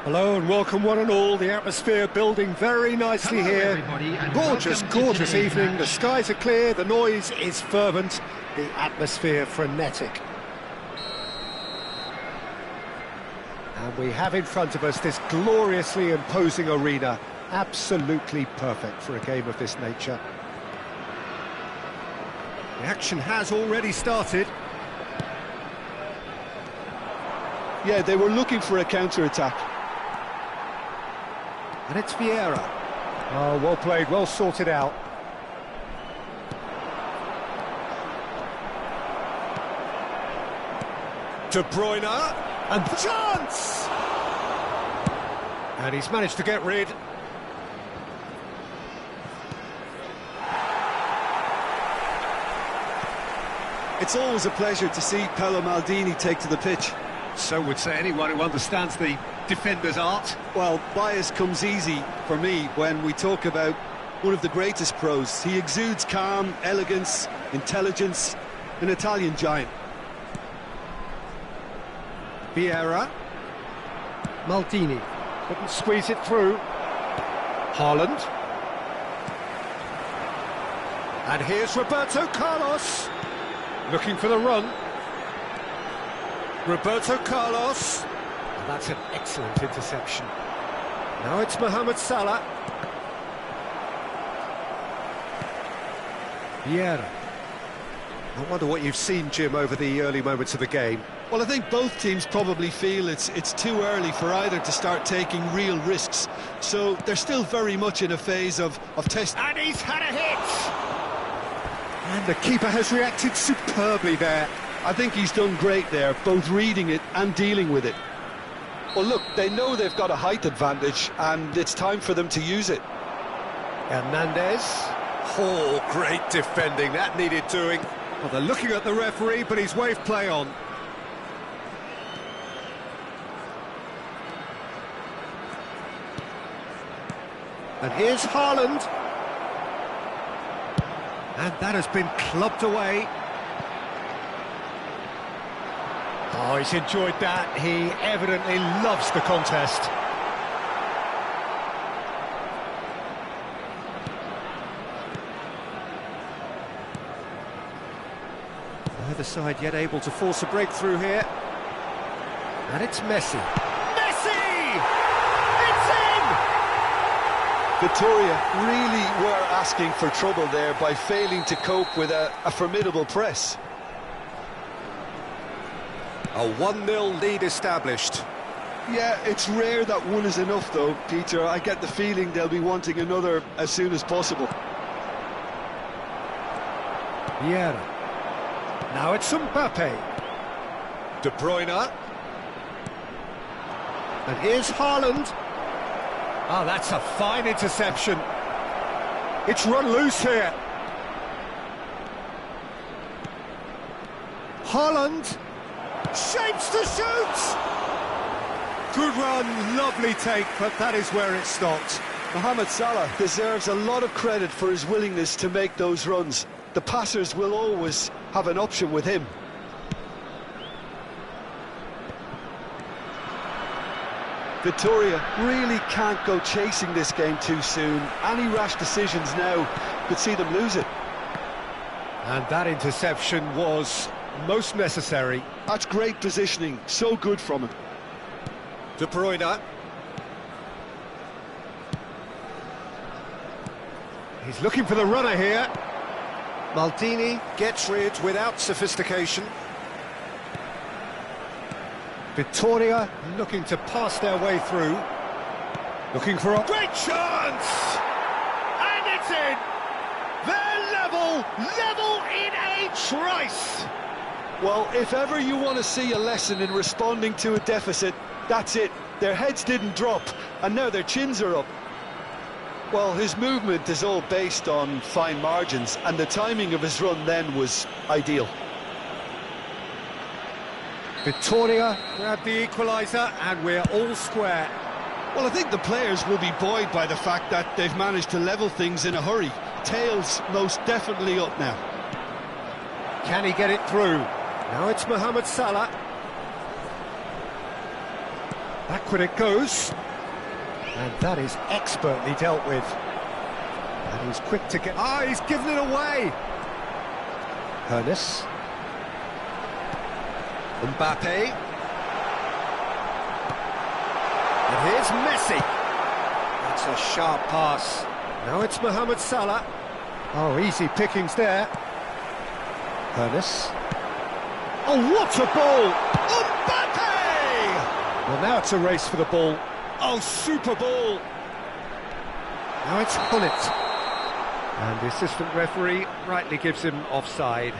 Hello and welcome one and all. The atmosphere building very nicely here. Gorgeous, gorgeous evening. The skies are clear, the noise is fervent, the atmosphere frenetic. And we have in front of us this gloriously imposing arena. Absolutely perfect for a game of this nature. The action has already started. Yeah, they were looking for a counter-attack. And it's Vieira. Oh, well played, well sorted out. De Bruyne, and chance! And he's managed to get rid. It's always a pleasure to see Paolo Maldini take to the pitch. So would say anyone who understands the defender's art. Well, bias comes easy for me when we talk about one of the greatest pros. He exudes calm, elegance, intelligence, an Italian giant. Vieira. Maldini. Couldn't squeeze it through. Haaland. And here's Roberto Carlos. Looking for the run. Roberto Carlos. And that's an excellent interception. Now it's Mohamed Salah. Vieira. I wonder what you've seen, Jim, over the early moments of the game. Well, I think both teams probably feel it's too early for either to start taking real risks. So they're still very much in a phase of test. And he's had a hit! And the keeper has reacted superbly there. I think he's done great there, both reading it and dealing with it. Well, look, they know they've got a height advantage, and it's time for them to use it. Hernandez. Oh, great defending, that needed doing. Well, they're looking at the referee, but he's waved play on. And here's Haaland. And that has been clubbed away. Oh, he's enjoyed that. He evidently loves the contest. Neither side yet able to force a breakthrough here. And it's Messi. Messi! It's in! Victoria really were asking for trouble there by failing to cope with a formidable press. A 1-0 lead established. Yeah, it's rare that one is enough though, Peter. I get the feeling they'll be wanting another as soon as possible. Vieira. Now it's Mbappe. De Bruyne. And here's Haaland. Oh, that's a fine interception. It's run loose here. Haaland. Shapes to shoot! Good run, lovely take, but that is where it stopped. Mohamed Salah deserves a lot of credit for his willingness to make those runs. The passers will always have an option with him. Victoria really can't go chasing this game too soon. Any rash decisions now could see them lose it. And that interception was most necessary. That's great positioning, so good from him. De Bruyne. He's looking for the runner here. Maldini gets rid without sophistication. Victoria looking to pass their way through. Looking for a great chance! And it's in! They're level in a trice! Well, if ever you want to see a lesson in responding to a deficit, that's it. Their heads didn't drop, and now their chins are up. Well, his movement is all based on fine margins, and the timing of his run then was ideal. Victoria grabbed the equaliser, and we're all square. Well, I think the players will be buoyed by the fact that they've managed to level things in a hurry. Tails most definitely up now. Can he get it through? Now it's Mohamed Salah. Backward it goes. And that is expertly dealt with. And he's quick to get... Ah, he's given it away! Ernest. Mbappe. And here's Messi. That's a sharp pass. Now it's Mohamed Salah. Oh, easy pickings there. Ernest. Oh, what a ball! Mbappe! Well, now it's a race for the ball. Oh, super ball! Now it's Hullet. And the assistant referee rightly gives him offside.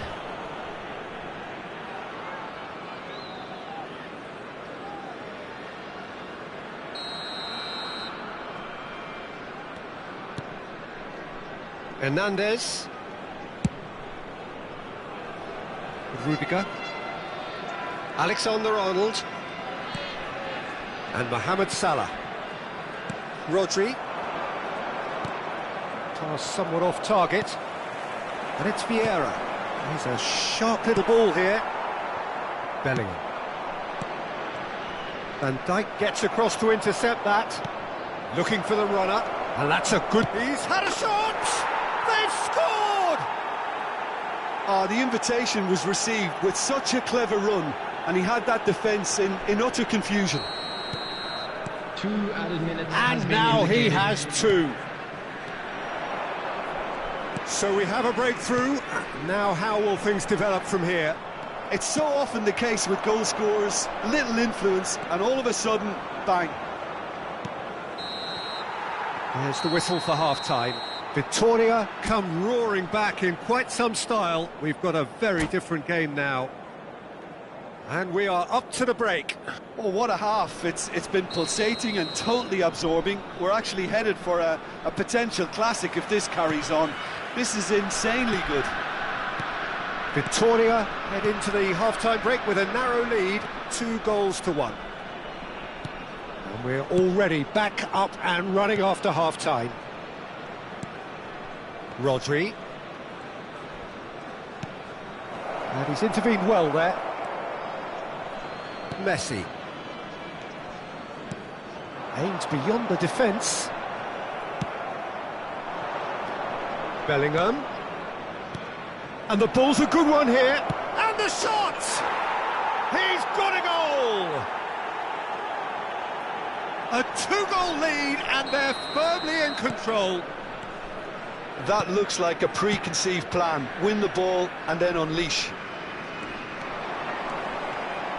Hernandez. Rudiger. Alexander-Arnold. And Mohamed Salah. Rodri. Pass somewhat off target. And it's Vieira. He's a sharp little ball here. Bellingham. Van Dijk gets across to intercept that. Looking for the runner. And that's a good... He's had a shot! They've scored! Oh, the invitation was received with such a clever run, and he had that defence in utter confusion. 2 added minutes. And now he has 2. So we have a breakthrough. Now how will things develop from here? It's so often the case with goal scorers, little influence, and all of a sudden, bang. There's the whistle for half-time. Victoria come roaring back in quite some style. We've got a very different game now. And we are up to the break. Oh, what a half. It's been pulsating and totally absorbing. We're actually headed for a potential classic if this carries on. This is insanely good. Victoria head into the half-time break with a narrow lead, 2-1. And we're already back up and running after half-time. Rodri. And he's intervened well there. Messi. Aimed beyond the defence. Bellingham. And the ball's a good one here. And the shot! He's got a goal! A 2-goal lead, and they're firmly in control. That looks like a preconceived plan. Win the ball and then unleash.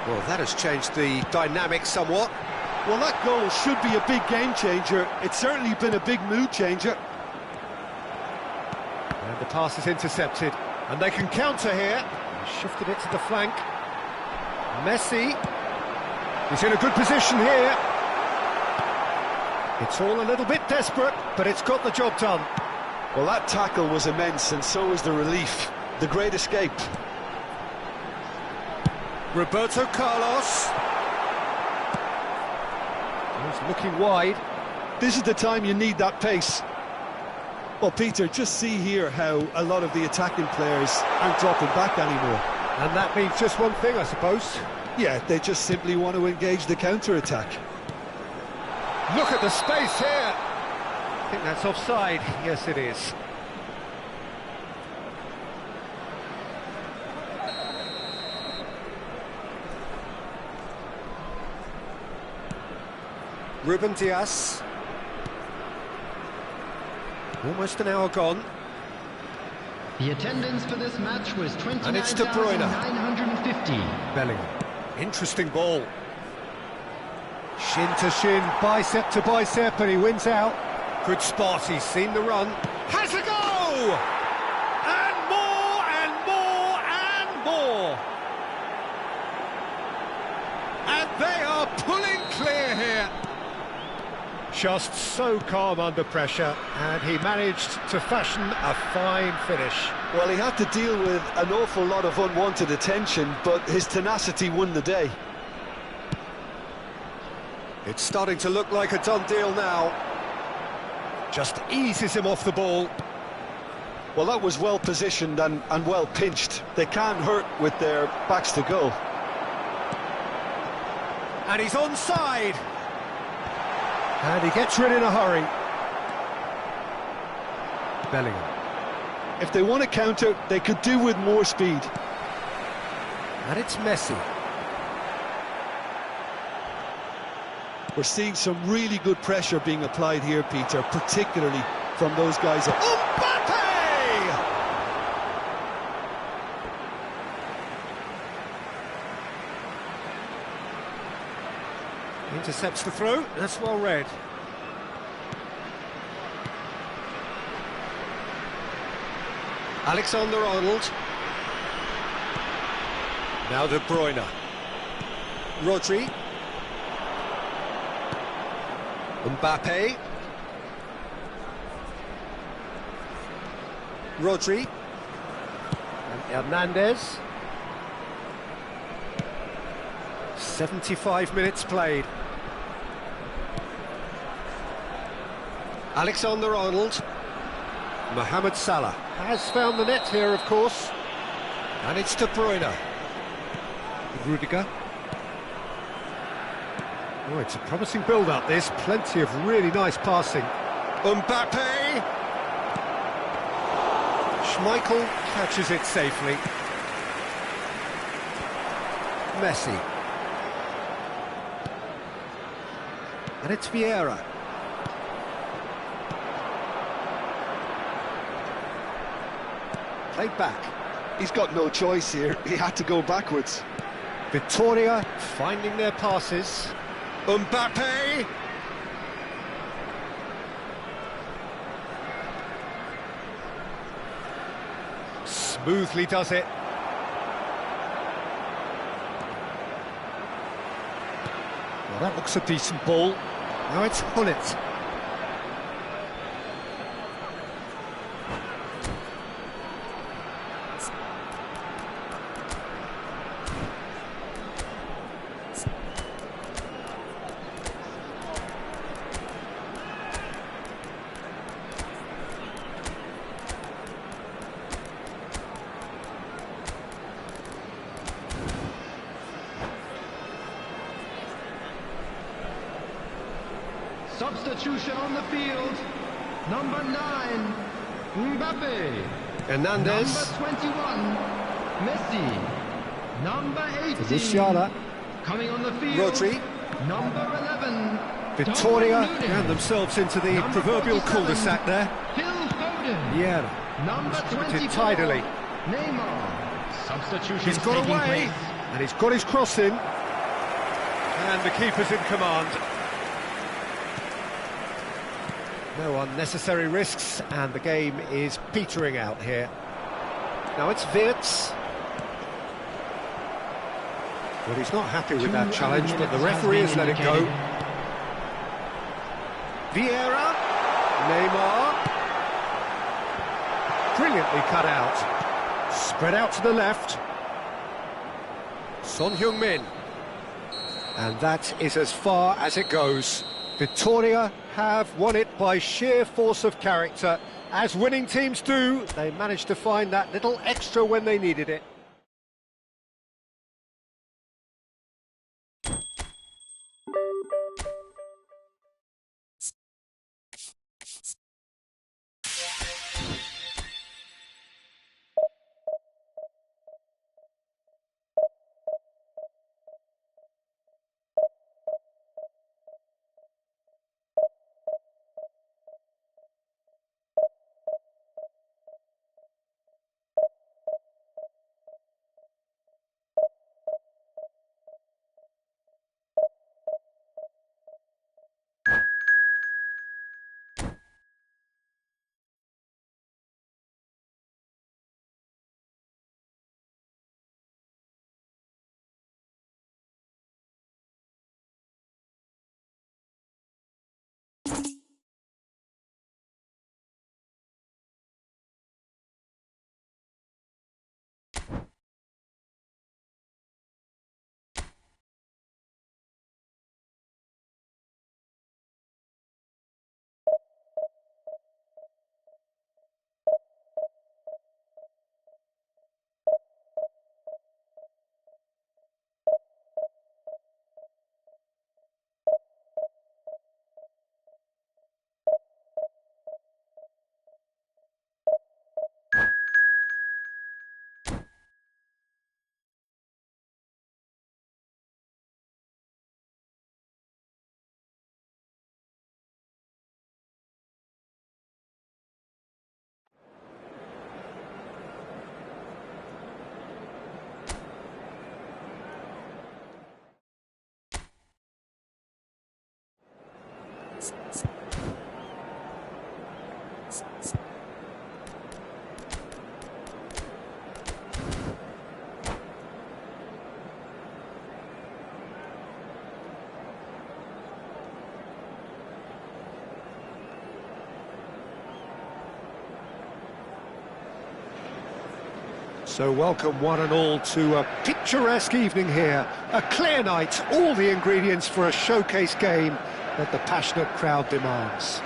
Well, that has changed the dynamic somewhat. Well, that goal should be a big game changer. It's certainly been a big mood changer. And the pass is intercepted. And they can counter here. He shifted it to the flank. Messi. He's in a good position here. It's all a little bit desperate, but it's got the job done. Well, that tackle was immense, and so was the relief. The great escape. Roberto Carlos. He's looking wide. This is the time you need that pace. Well, Peter, just see here how a lot of the attacking players aren't dropping back anymore. And that means just one thing, I suppose. Yeah, they just simply want to engage the counter-attack. Look at the space here. I think that's offside. Yes, it is. Ruben Dias. Almost an hour gone. The attendance for this match was 29,950. And it's De Bruyne. Bellingham. Interesting ball. Shin to shin, bicep to bicep, and he wins out. Good spot, he's seen the run. Has a go! And more, and more, and more! And they are pulling clear here. Just so calm under pressure, and he managed to fashion a fine finish. Well, he had to deal with an awful lot of unwanted attention, but his tenacity won the day. It's starting to look like a done deal now. Just eases him off the ball. Well, that was well positioned and well pinched. They can't hurt with their backs to goal. And he's onside. And he gets rid in a hurry. Bellingham. If they want to counter, they could do with more speed. And it's Messi. We're seeing some really good pressure being applied here, Peter, particularly from those guys up. Mbappe! Intercepts the throw, that's well read. Alexander-Arnold. Now De Bruyne. Rodri. Mbappe. Rodri. And Hernandez. 75 minutes played. Alexander-Arnold. Mohamed Salah has found the net here, of course. And it's De Bruyne. Rudiger. Oh, it's a promising build-up, this. Plenty of really nice passing. Mbappe! Schmeichel catches it safely. Messi. And it's Vieira. Played back. He's got no choice here. He had to go backwards. Victoria finding their passes. Mbappe! Smoothly does it. Well, that looks a decent ball. Now it's Hullet. Substitution on the field. Number 9, Mbappe. Hernandez. Number 21, Messi. Number 18, Musiala. coming on the field. Rodri. Number 11, Victoria Darwin found Núñez. themselves into the Number proverbial 47, cul-de-sac there. Phil Foden. Yeah, Number distributed 24, tidily. Neymar. Substitution He's got taking away, place. and he's got his cross in. And the keeper's in command. No unnecessary risks, and the game is petering out here. Now it's Wirtz. Well, he's not happy with that challenge, but the referee has let it go. Vieira. Neymar. Brilliantly cut out. Spread out to the left. Son Heung-min. And that is as far as it goes. Victoria have won it by sheer force of character. As winning teams do, they managed to find that little extra when they needed it. So welcome one and all to a picturesque evening here. A clear night, all the ingredients for a showcase game that the passionate crowd demands.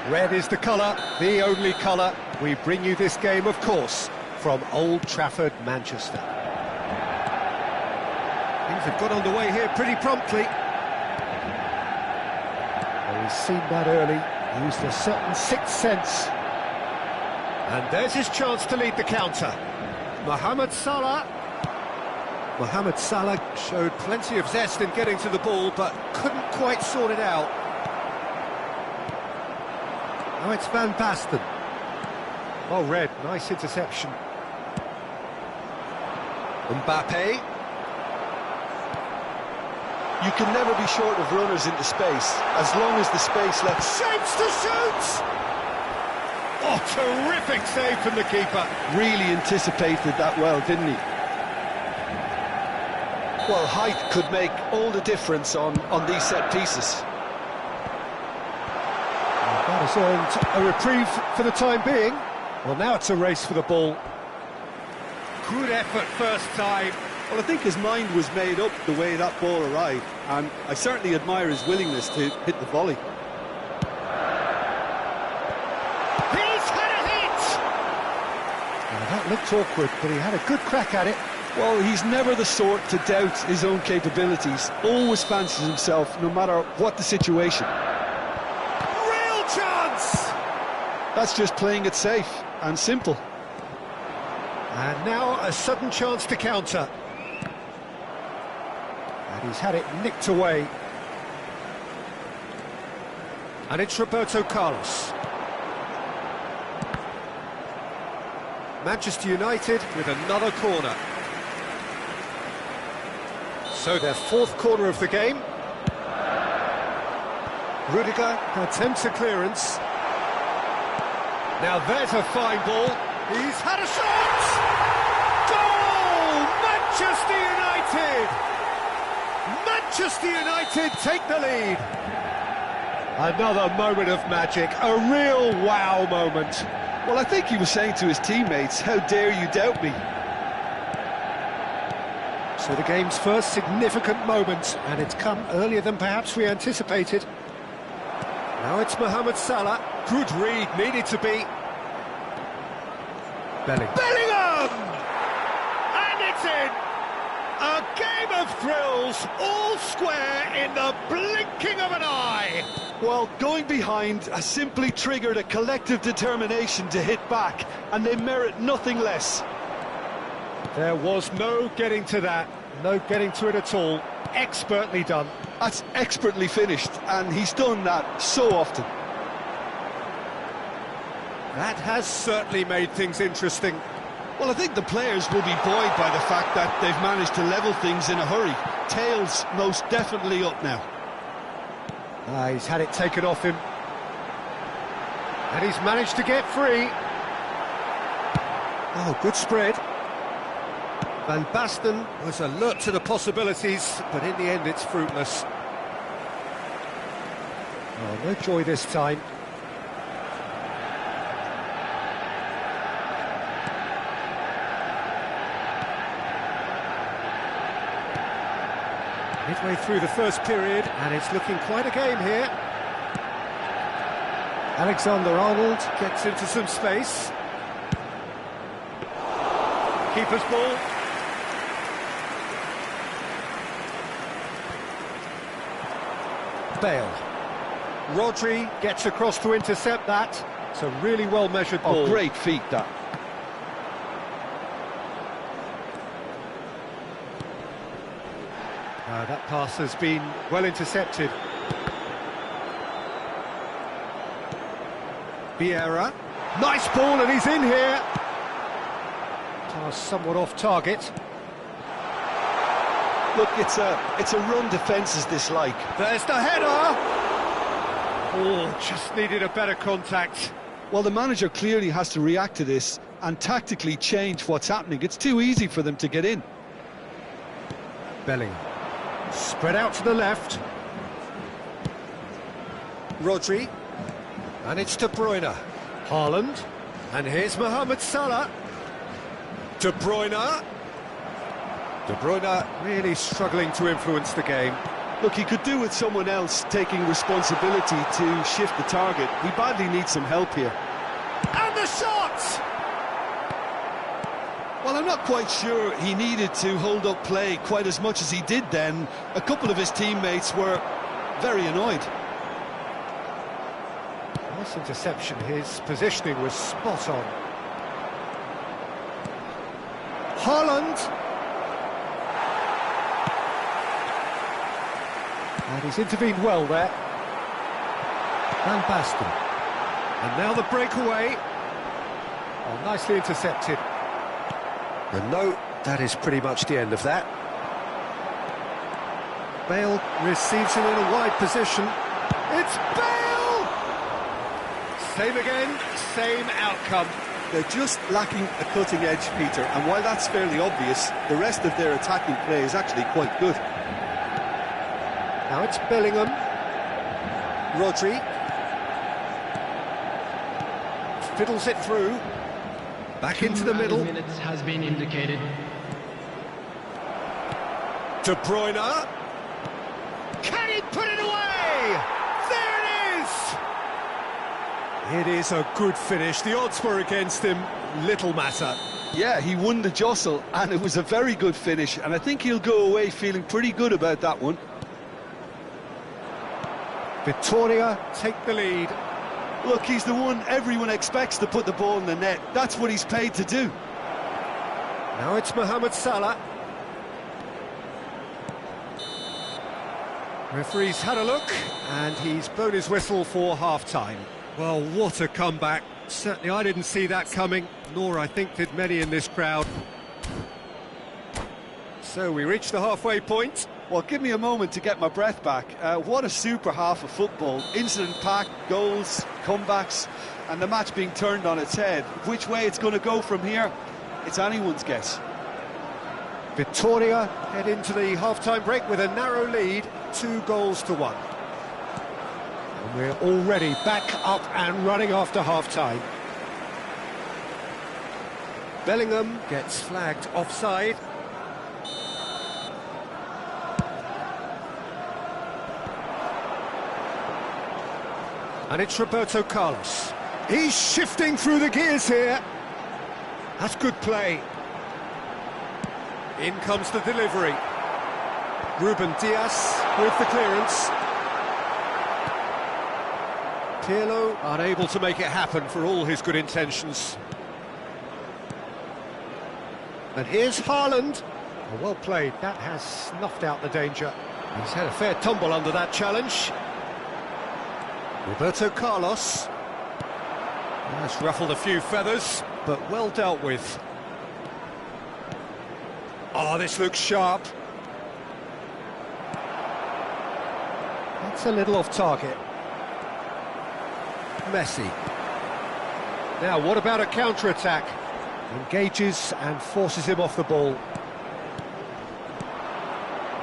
Red is the colour, the only colour. We bring you this game, of course, from Old Trafford, Manchester. Things have got underway here pretty promptly. Well, he's seen that early, used a certain sixth sense. And there's his chance to lead the counter. Mohamed Salah. Mohamed Salah showed plenty of zest in getting to the ball, but couldn't quite sort it out. Now it's Van Basten. Well read, nice interception. Mbappe. You can never be short of runners into space, as long as the space lets... Shapes to shoot! Oh, terrific save from the keeper. Really anticipated that well, didn't he? Well, height could make all the difference on these set pieces. That has earned a reprieve for the time being. Well, now it's a race for the ball. Good effort first time. Well, I think his mind was made up the way that ball arrived, and I certainly admire his willingness to hit the volley. That looked awkward, but he had a good crack at it. Well, he's never the sort to doubt his own capabilities. Always fancies himself, no matter what the situation. Real chance! That's just playing it safe and simple. And now a sudden chance to counter. And he's had it nicked away. And it's Roberto Carlos. Manchester United with another corner. So their fourth corner of the game. Rudiger attempts a clearance. Now there's a fine ball. He's had a shot! Goal! Manchester United! Manchester United take the lead. Another moment of magic, a real wow moment. Well, I think he was saying to his teammates, how dare you doubt me? So the game's first significant moment, and it's come earlier than perhaps we anticipated. Now it's Mohamed Salah. Good read, needed to be. Bellingham! And it's in! A game of thrills, all square in the blinking of an eye. Well, going behind has simply triggered a collective determination to hit back, and they merit nothing less. There was no getting to that, no getting to it at all. Expertly done. That's expertly finished, and he's done that so often. That has certainly made things interesting. Well, I think the players will be buoyed by the fact that they've managed to level things in a hurry. Tails most definitely up now. He's had it taken off him. And he's managed to get free. Oh, good spread. Van Basten was alert to the possibilities, but in the end it's fruitless. Oh, no joy this time. Midway through the first period, and it's looking quite a game here. Alexander-Arnold gets into some space. Keeper's ball. Bale. Rodri gets across to intercept that. It's a really well-measured ball. Oh, great feat, that. That pass has been well intercepted. Vieira. Nice ball, and he's in here. Pass somewhat off target. Look, it's a run defence is dislike. There's the header. Oh, just needed a better contact. Well, the manager clearly has to react to this and tactically change what's happening. It's too easy for them to get in. Bellingham. Spread out to the left. Rodri. And it's De Bruyne. Haaland. And here's Mohamed Salah. De Bruyne. De Bruyne really struggling to influence the game. Look, he could do with someone else taking responsibility to shift the target. We badly need some help here. And the shot! Well, I'm not quite sure he needed to hold up play quite as much as he did then. A couple of his teammates were very annoyed. Nice interception. His positioning was spot on. Haaland. And he's intervened well there. Van Basten. And now the breakaway. Oh, nicely intercepted. And no, that is pretty much the end of that. Bale receives him in a wide position. It's Bale! Same again, same outcome. They're just lacking a cutting edge, Peter, and while that's fairly obvious, the rest of their attacking play is actually quite good. Now it's Bellingham. Rodri. Fiddles it through. Back into the middle. Minutes has been indicated. De Bruyne. Can he put it away? There it is! It is a good finish. The odds were against him. Little matter. Yeah, he won the jostle, and it was a very good finish, and I think he'll go away feeling pretty good about that one. Victoria take the lead. Look, he's the one everyone expects to put the ball in the net. That's what he's paid to do. Now it's Mohamed Salah. Referee's had a look, and he's blown his whistle for half-time. Well, what a comeback. Certainly I didn't see that coming, nor I think did many in this crowd. So we reach the halfway point. Well, give me a moment to get my breath back. What a super half of football. Incident-packed, goals, comebacks, and the match being turned on its head. Which way it's going to go from here, it's anyone's guess. Victoria head into the half-time break with a narrow lead, 2-1. And we're already back up and running after half-time. Bellingham gets flagged offside. And it's Roberto Carlos. He's shifting through the gears here. That's good play. In comes the delivery. Ruben Dias with the clearance. Pirlo unable to make it happen for all his good intentions. And here's Haaland. Oh, well played. That has snuffed out the danger. He's had a fair tumble under that challenge. Roberto Carlos. That's ruffled a few feathers, but well dealt with. Oh, this looks sharp. That's a little off target. Messi. Now, what about a counter-attack? Engages and forces him off the ball.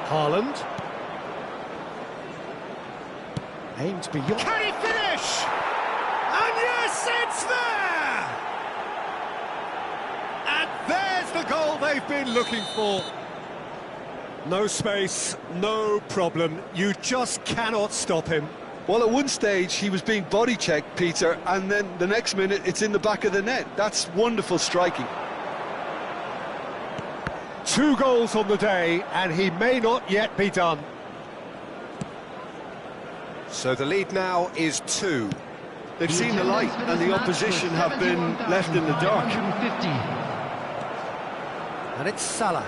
Haaland. Aims beyond. Can he finish? And yes, it's there! And there's the goal they've been looking for. No space, no problem. You just cannot stop him. Well, at one stage, he was being body-checked, Peter, and then the next minute, it's in the back of the net. That's wonderful striking. 2 goals on the day, and he may not yet be done. So the lead now is 2. They've seen the light, and the opposition have been left in the dark. And it's Salah.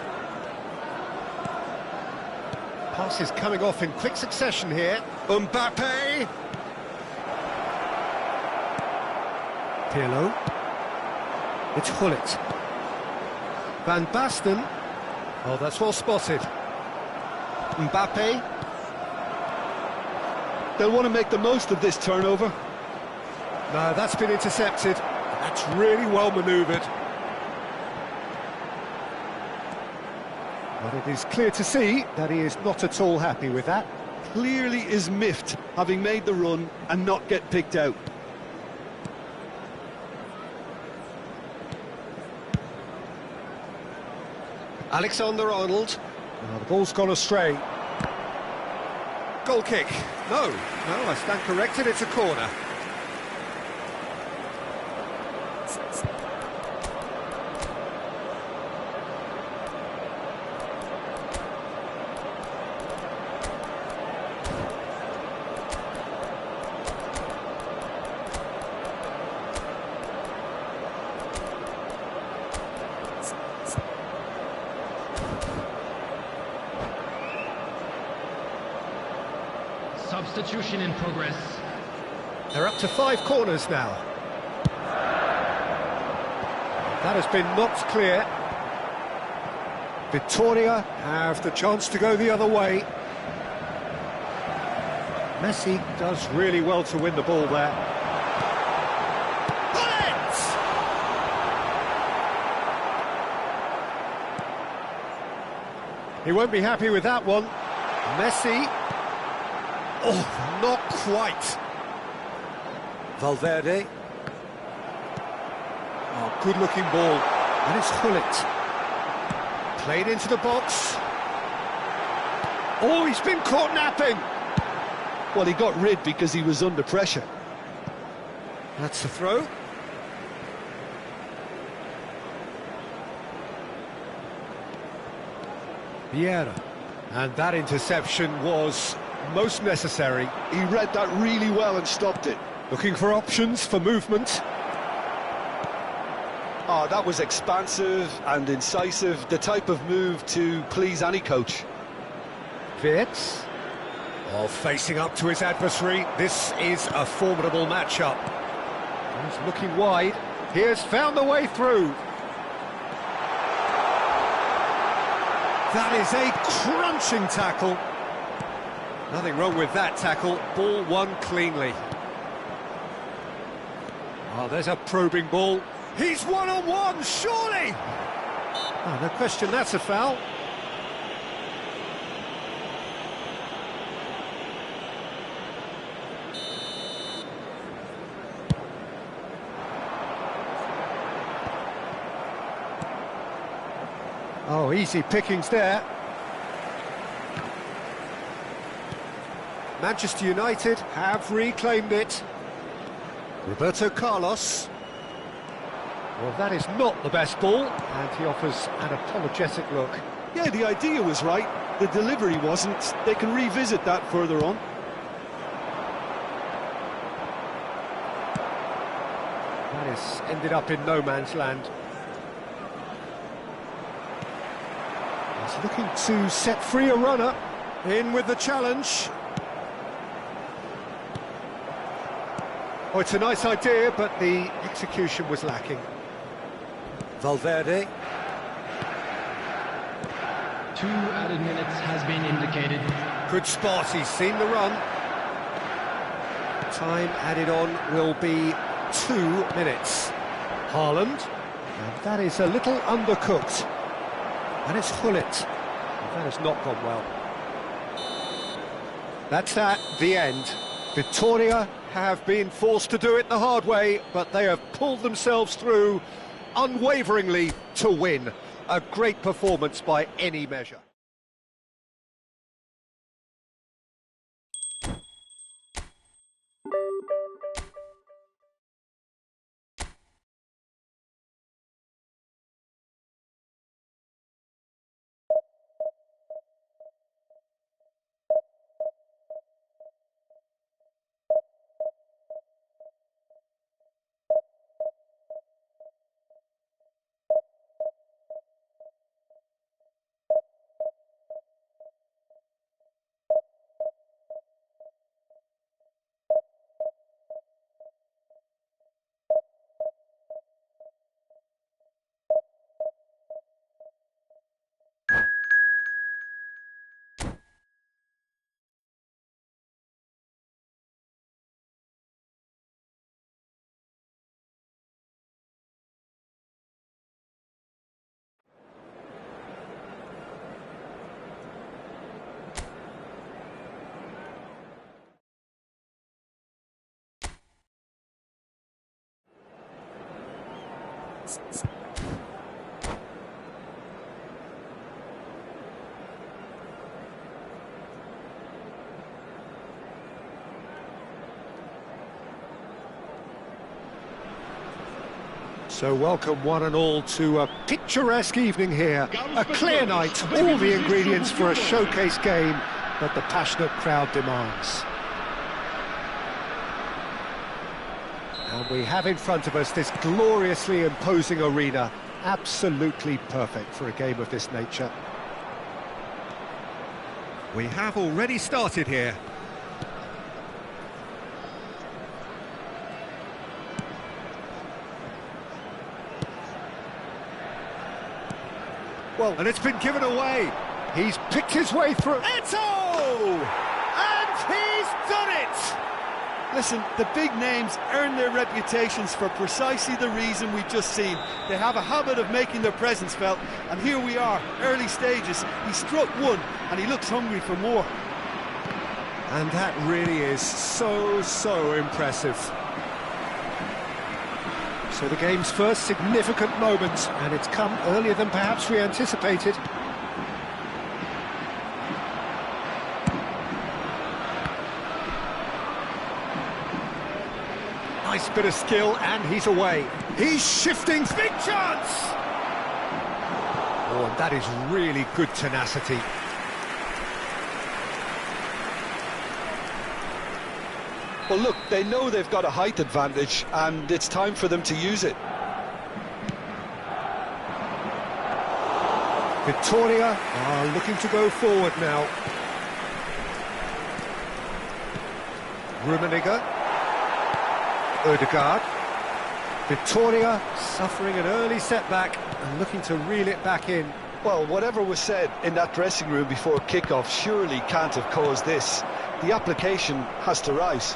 Passes coming off in quick succession here. Mbappe. Pirlo. It's Gullit. Van Basten. Oh, that's well spotted. Mbappe. They'll want to make the most of this turnover. No, that's been intercepted. That's really well manoeuvred. But it is clear to see that he is not at all happy with that. Clearly is miffed, having made the run and not get picked out. Alexander-Arnold. The ball's gone astray. Goal kick. No, I stand corrected, it's a corner. Substitution in progress. They're up to 5 corners now. That has been knocked clear. Victoria have the chance to go the other way. Messi does really well to win the ball there. Bullet! He won't be happy with that one. Messi. Oh, not quite. Valverde. Oh, good-looking ball. And it's Hullet. Played into the box. Oh, he's been caught napping. Well, he got rid because he was under pressure. That's the throw. Vieira. And that interception was most necessary. He read that really well and stopped it. Looking for options for movement. Oh, that was expansive and incisive, the type of move to please any coach. Wirtz. Oh, facing up to his adversary. This is a formidable matchup. He's looking wide. He has found the way through. That is a crunching tackle. Nothing wrong with that tackle. Ball won cleanly. Oh, there's a probing ball. He's one-on-one, surely! Oh, no question, that's a foul. Oh, easy pickings there. Manchester United have reclaimed it. Roberto Carlos. Well, that is not the best ball, and he offers an apologetic look. Yeah, the idea was right, the delivery wasn't. They can revisit that further on. That has ended up in no man's land. He's looking to set free a runner. In with the challenge. Oh, it's a nice idea, but the execution was lacking. Valverde. 2 added minutes has been indicated. Good spot, he's seen the run. Time added on will be 2 minutes. Haaland. And that is a little undercooked. And it's Hullet. That has not gone well. That's the end. Victoria have been forced to do it the hard way, but they have pulled themselves through unwaveringly to win. A great performance by any measure. So welcome one and all to a picturesque evening here, a clear night, all the ingredients for a showcase game that the passionate crowd demands. And we have in front of us this gloriously imposing arena, absolutely perfect for a game of this nature. We have already started here. Well, and it's been given away. He's picked his way through. Eto! And he's done it! Listen, the big names earn their reputations for precisely the reason we've just seen. They have a habit of making their presence felt, and here we are, early stages. He struck one, and he looks hungry for more. And that really is so impressive. So the game's first significant moment, and it's come earlier than perhaps we anticipated. Nice bit of skill, and he's away. He's shifting, big chance! Oh, and that is really good tenacity. Well, look, they know they've got a height advantage, and it's time for them to use it. Victoria are looking to go forward now. Rummenigge. Ødegaard. Victoria suffering an early setback and looking to reel it back in. Well, whatever was said in that dressing room before kickoff surely can't have caused this. The application has to rise.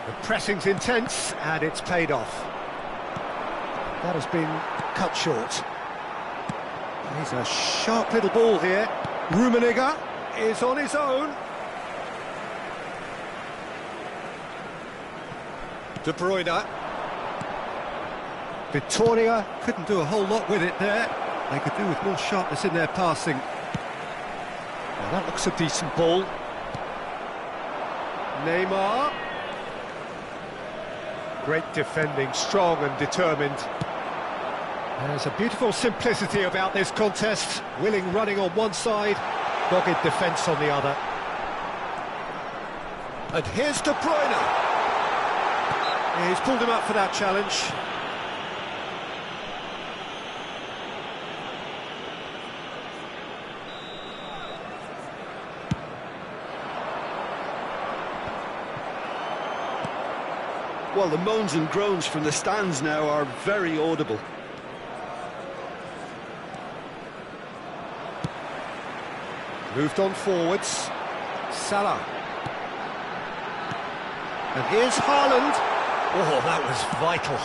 The pressing's intense, and it's paid off. That has been cut short. He's a sharp little ball here. Rummenigge is on his own. De Bruyne. Victoria couldn't do a whole lot with it there. They could do with more sharpness in their passing. Well, that looks a decent ball. Neymar. Great defending, strong and determined. There's a beautiful simplicity about this contest. Willing running on one side, dogged defence on the other. And here's De Bruyne. He's pulled him up for that challenge. Well, the moans and groans from the stands now are very audible. Moved on forwards. Salah. And here's Haaland. Oh, that was vital.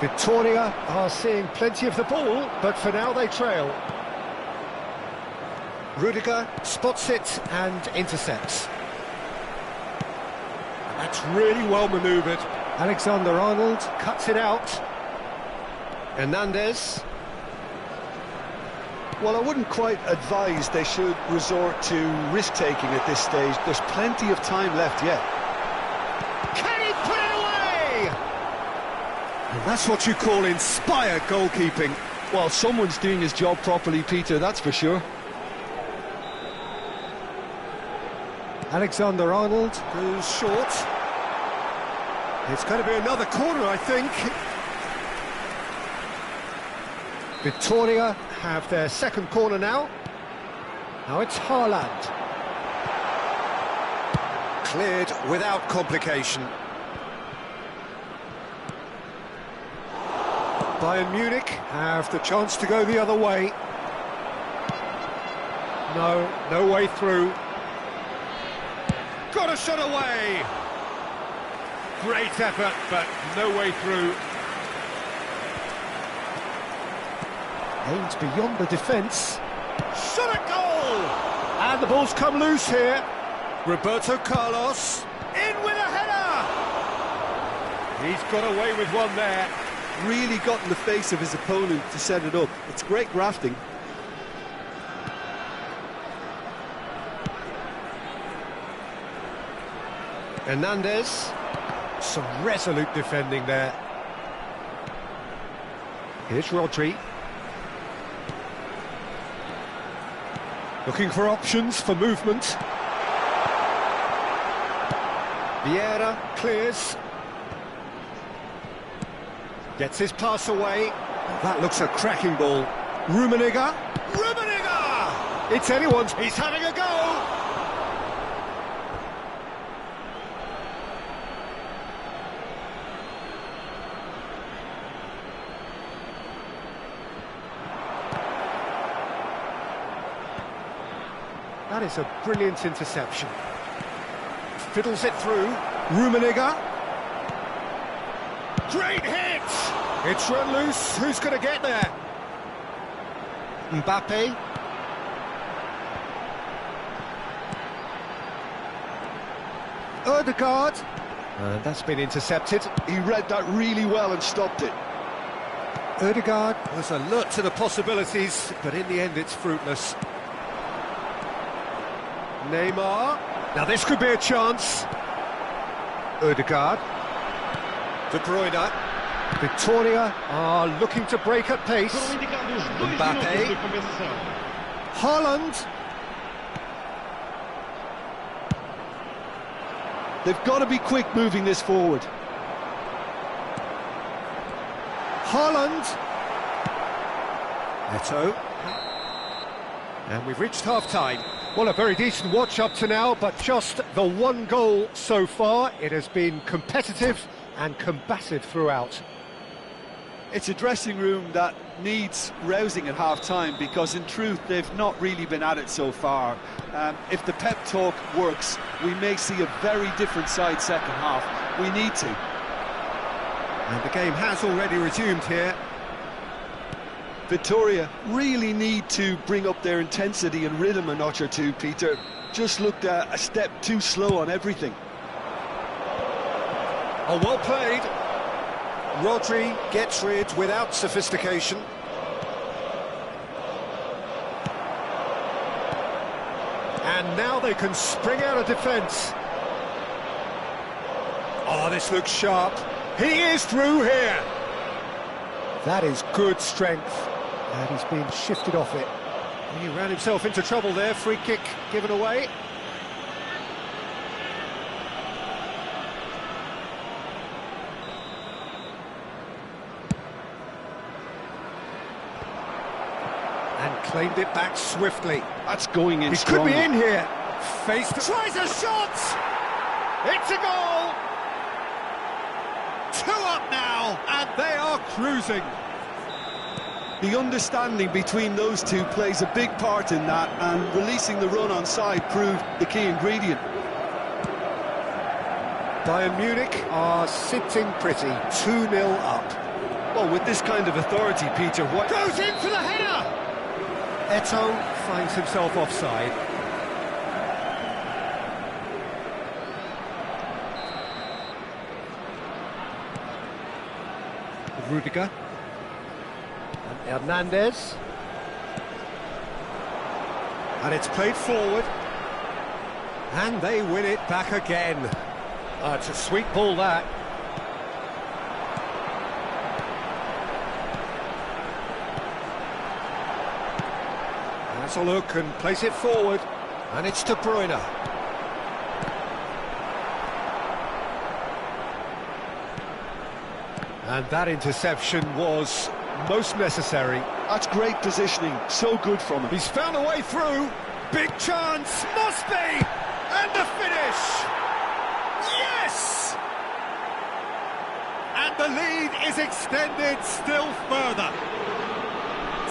Victoria are seeing plenty of the ball, but for now they trail. Rudiger spots it and intercepts. And that's really well manoeuvred. Alexander-Arnold cuts it out. Hernandez. Well, I wouldn't quite advise they should resort to risk-taking at this stage. There's plenty of time left yet. Can he put it away? And that's what you call inspired goalkeeping. Well, someone's doing his job properly, Peter, that's for sure. Alexander-Arnold goes short. It's going to be another corner, I think. Victoria have their second corner now. Now it's Haaland. Cleared without complication. Bayern Munich have the chance to go the other way. No way through. Got a shot away! Great effort, but no way through. Aims beyond the defence. Shot at goal! And the ball's come loose here. Roberto Carlos in with a header! He's got away with one there. Really got in the face of his opponent to set it up. It's great grafting. Hernandez. Some resolute defending there. Here's Rodri. Looking for options for movement. Vieira clears. Gets his pass away. That looks a cracking ball. Rummenigge. Rummenigge! It's anyone's. He's having a go! That is a brilliant interception. Fiddles it through. Rummenigge. Great hit! It's run loose. Who's going to get there? Mbappe. Odegaard. And that's been intercepted. He read that really well and stopped it. Odegaard was alert to the possibilities, but in the end it's fruitless. Neymar. Now this could be a chance. Odegaard. De Bruyne. Victoria are looking to break at pace. Mbappe. Haaland. They've got to be quick moving this forward. Haaland. Eto. And we've reached half-time. Well, a very decent watch up to now, but just the one goal so far. It has been competitive and combative throughout. It's a dressing room that needs rousing at half-time, because in truth they've not really been at it so far. If the pep talk works, we may see a very different side second half. We need to. And the game has already resumed here. Victoria really need to bring up their intensity and rhythm a notch or two, Peter. Just looked a step too slow on everything. Oh, well played. Rodri gets rid without sophistication. And now they can spring out of defence. Oh, this looks sharp. He is through here. That is good strength. And he's been shifted off it. He ran himself into trouble there. Free kick given away. And claimed it back swiftly. That's going in He strong. could be in here. Tries a shot! It's a goal! 2 up now, and they are cruising. The understanding between those two plays a big part in that, and releasing the run on side proved the key ingredient. Bayern Munich are sitting pretty, 2-0 up. Well, with this kind of authority, Peter, what... Goes in for the header! Eto finds himself offside. Rudiger. And Hernandez. And it's played forward. And they win it back again. It's a sweet ball, that. That's a look and place it forward. And it's De Bruyne. And that interception was most necessary. That's great positioning, so good from him. He's found a way through. Big chance, must be! And the finish! Yes! And the lead is extended still further.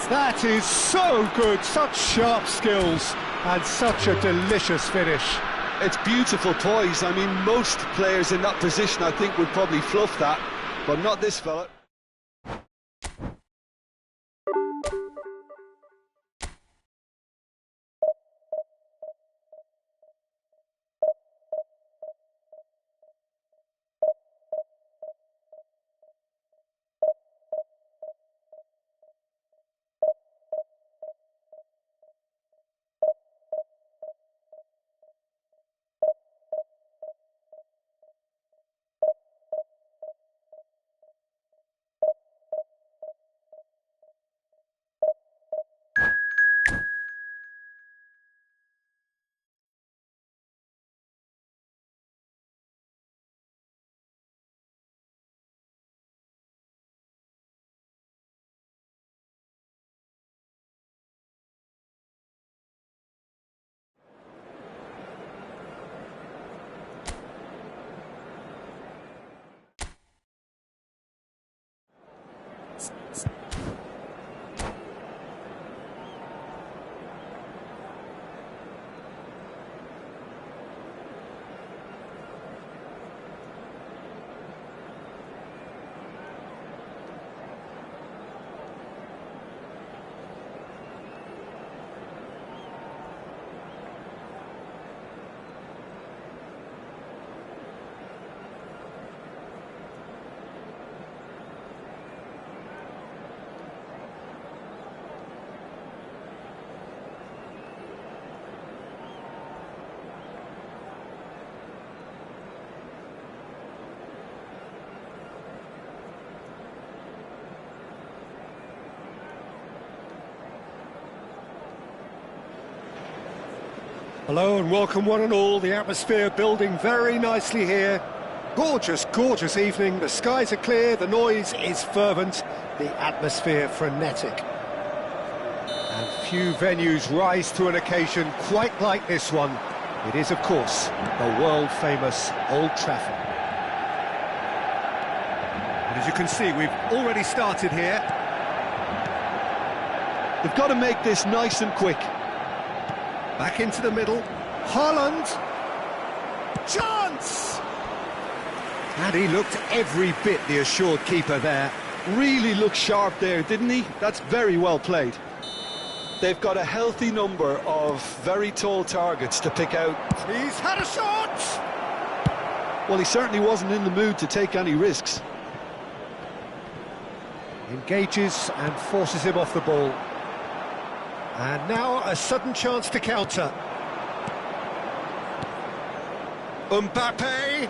That is so good, such sharp skills, and such a delicious finish. It's beautiful poise. I mean, most players in that position, I think, would probably fluff that, but not this fella. Hello and welcome one and all. The atmosphere building very nicely here. Gorgeous, gorgeous evening. The skies are clear, the noise is fervent, the atmosphere frenetic. And few venues rise to an occasion quite like this one. It is, of course, the world-famous Old Trafford. And as you can see, we've already started here. They've got to make this nice and quick. Back into the middle. Haaland. Chance! And he looked every bit the assured keeper there. Really looked sharp there, didn't he? That's very well played. They've got a healthy number of very tall targets to pick out. He's had a shot! Well, he certainly wasn't in the mood to take any risks. Engages and forces him off the ball. And now a sudden chance to counter. Mbappe!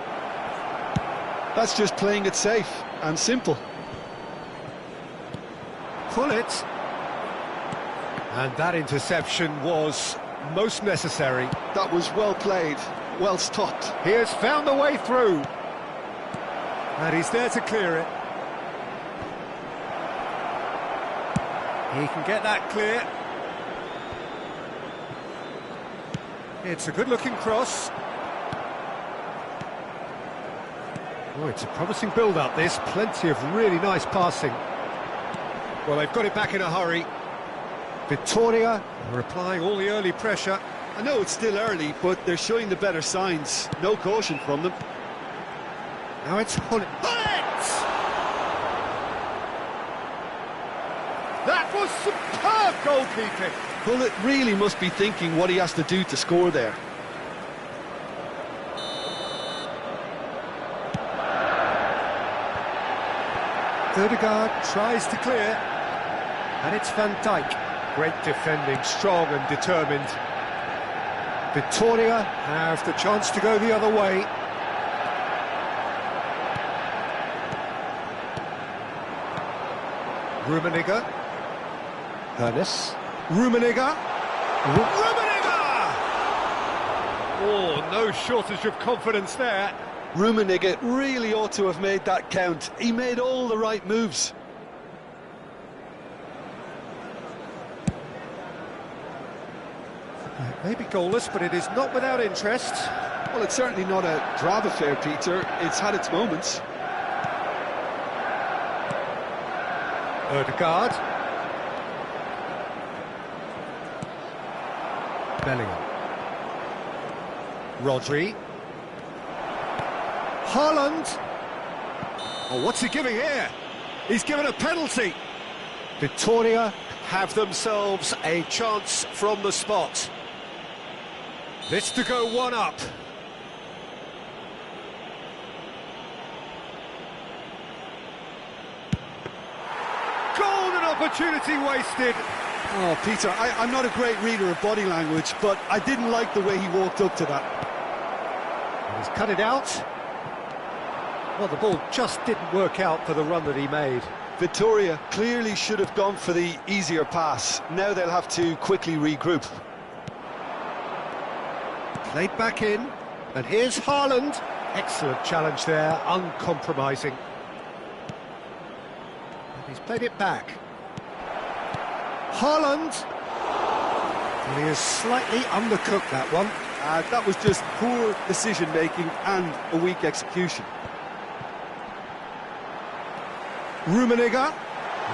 That's just playing it safe and simple. Pull it. And that interception was most necessary. That was well played, well stopped. He has found the way through. And he's there to clear it. He can get that clear. It's a good-looking cross. Oh, it's a promising build-up, this. Plenty of really nice passing. Well, they've got it back in a hurry. Victoria are applying all the early pressure. I know it's still early, but they're showing the better signs. No caution from them. Now it's Hullet. That was superb goalkeeping. Hullet really must be thinking what he has to do to score there. Ødegaard tries to clear. And it's Van Dijk. Great defending, strong and determined. Victoria have the chance to go the other way. Rummenigge. Ernest. Rummenigge. Rummenigge! Oh, no shortage of confidence there. Rummenigge really ought to have made that count. He made all the right moves. It may be goalless, but it is not without interest. Well, it's certainly not a drab affair, Peter. It's had its moments. Ødegaard. Bellingham. Rodri. Haaland. Oh, what's he giving here? He's given a penalty. Victoria have themselves a chance from the spot. This to go one up. Golden opportunity wasted. Oh, Peter, I'm not a great reader of body language, but I didn't like the way he walked up to that. And he's cut it out. Well, the ball just didn't work out for the run that he made. Victoria clearly should have gone for the easier pass. Now they'll have to quickly regroup. Played back in, and here's Haaland. Excellent challenge there, uncompromising. And he's played it back. Haaland. And he has slightly undercooked that one. That was just poor decision-making and a weak execution. Rummenigge.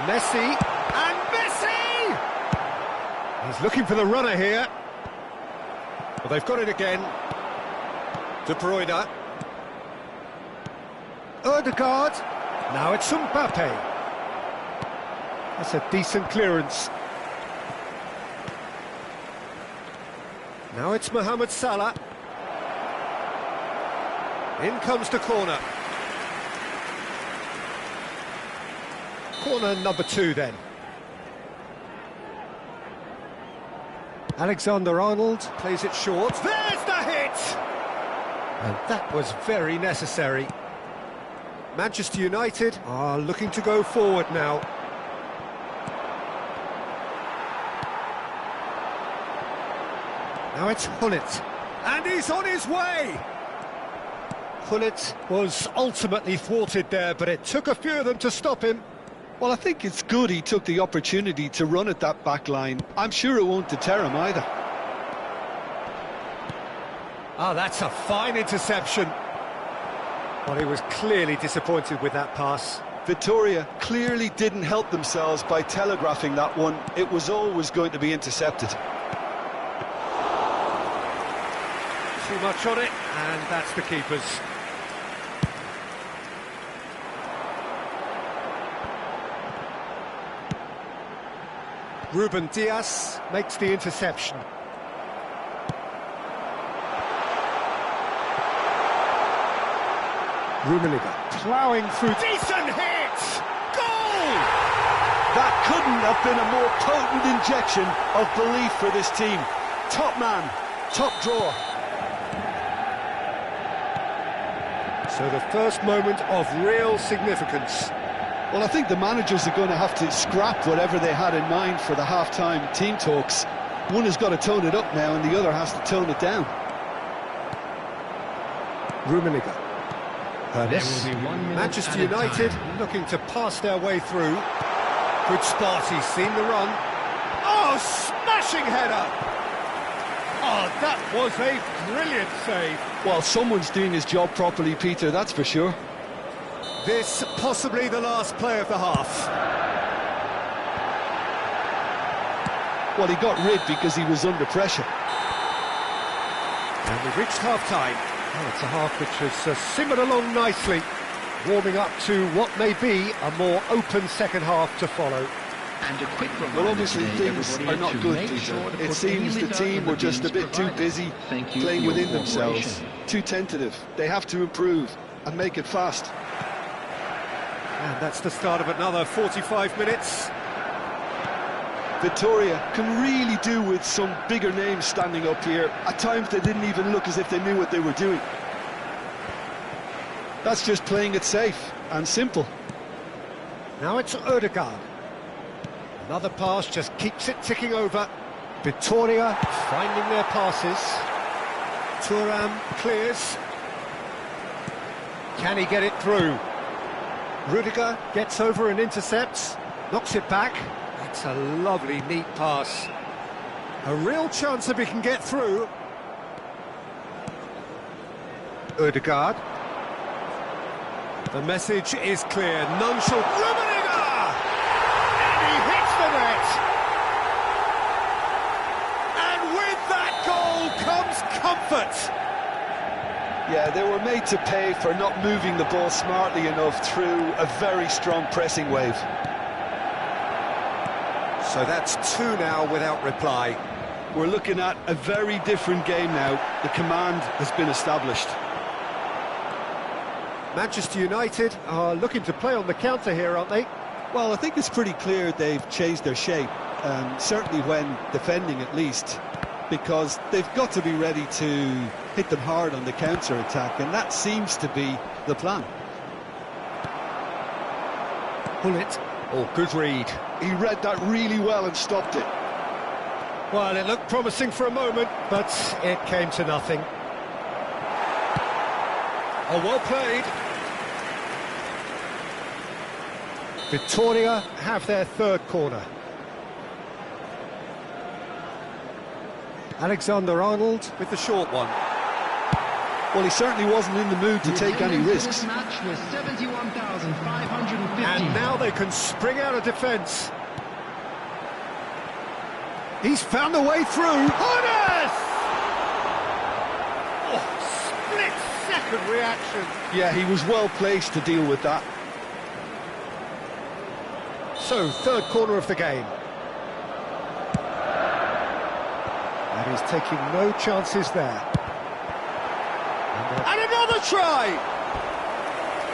Messi. And Messi! He's looking for the runner here. Well, they've got it again. De Bruyne. Ødegaard. Now it's Mbappe. That's a decent clearance. Now it's Mohamed Salah. In comes the corner. Corner number 2 then. Alexander-Arnold plays it short. There's the hit! And that was very necessary. Manchester United are looking to go forward now. Now it's Hullet, and he's on his way! Hullet was ultimately thwarted there, but it took a few of them to stop him. Well, I think it's good he took the opportunity to run at that back line. I'm sure it won't deter him either. Oh, that's a fine interception. Well, he was clearly disappointed with that pass. Victoria clearly didn't help themselves by telegraphing that one. It was always going to be intercepted. Too much on it, and that's the keeper's. Ruben Diaz makes the interception. Rummenigge ploughing through. Decent hit! Goal! That couldn't have been a more potent injection of belief for this team. Top man, top draw. So the first moment of real significance. Well, I think the managers are going to have to scrap whatever they had in mind for the half-time team talks. One has got to tone it up now and the other has to tone it down. Rummenigge. Manchester United looking to pass their way through. Good start, he's seen the run. Oh, smashing header! Oh, that was a brilliant save. Well, someone's doing his job properly, Peter, that's for sure. This possibly the last play of the half. Well, he got rid because he was under pressure. And we've reached half-time. Oh, it's a half which has simmered along nicely, warming up to what may be a more open second half to follow. And a quick well, obviously things are not good, Peter. It seems the team were just a bit too busy playing within themselves, too tentative. They have to improve and make it fast. And that's the start of another 45 minutes. Victoria can really do with some bigger names standing up here. At times they didn't even look as if they knew what they were doing. That's just playing it safe and simple. Now it's Ødegaard. Another pass just keeps it ticking over. Victoria finding their passes. Thuram clears. Can he get it through? Rudiger gets over and intercepts. Knocks it back. That's a lovely, neat pass. A real chance if he can get through. Ødegaard. The message is clear. None shall... Rummenigge! And he hits the net! And with that goal comes comfort! Yeah, they were made to pay for not moving the ball smartly enough through a very strong pressing wave. So that's two now without reply. We're looking at a very different game now. The command has been established. Manchester United are looking to play on the counter here, aren't they? Well, I think it's pretty clear they've changed their shape, certainly when defending at least, because they've got to be ready to hit them hard on the counter-attack, and that seems to be the plan. Hullet. Oh, good read. He read that really well and stopped it. Well, it looked promising for a moment, but it came to nothing. Oh, well played. Victoria have their third corner. Alexander-Arnold with the short one. Well, he certainly wasn't in the mood to take any risks. Match was 71,550. And now they can spring out of defence. He's found a way through. Honest! Oh, split-second reaction. Yeah, he was well placed to deal with that. So, third corner of the game. And he's taking no chances there. And another try!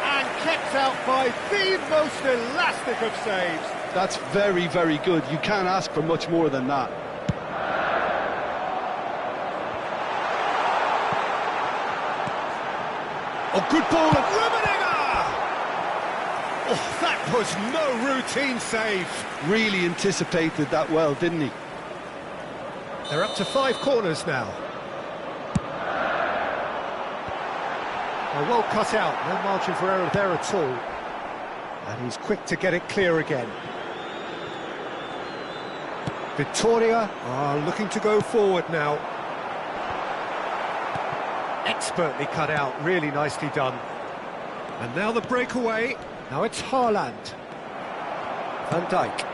And kept out by the most elastic of saves. That's very, very good. You can't ask for much more than that. Oh, good ball at Rummenigge! Oh, that was no routine save. Really anticipated that well, didn't he? They're up to 5 corners now. Well cut out, no margin for error there at all. And he's quick to get it clear again. Victoria are looking to go forward now. Expertly cut out, really nicely done. And now the breakaway. Now it's Haaland. Van Dijk.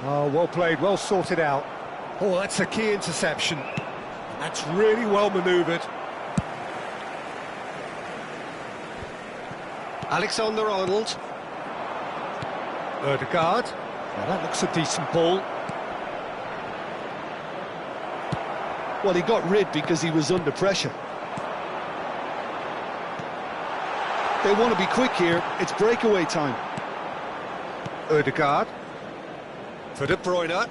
Oh, well played, well sorted out. Oh, that's a key interception. That's really well manoeuvred. Alexander-Arnold. Ødegaard. Now that looks a decent ball. Well, he got rid because he was under pressure. They want to be quick here. It's breakaway time. Ødegaard. For De Bruyne.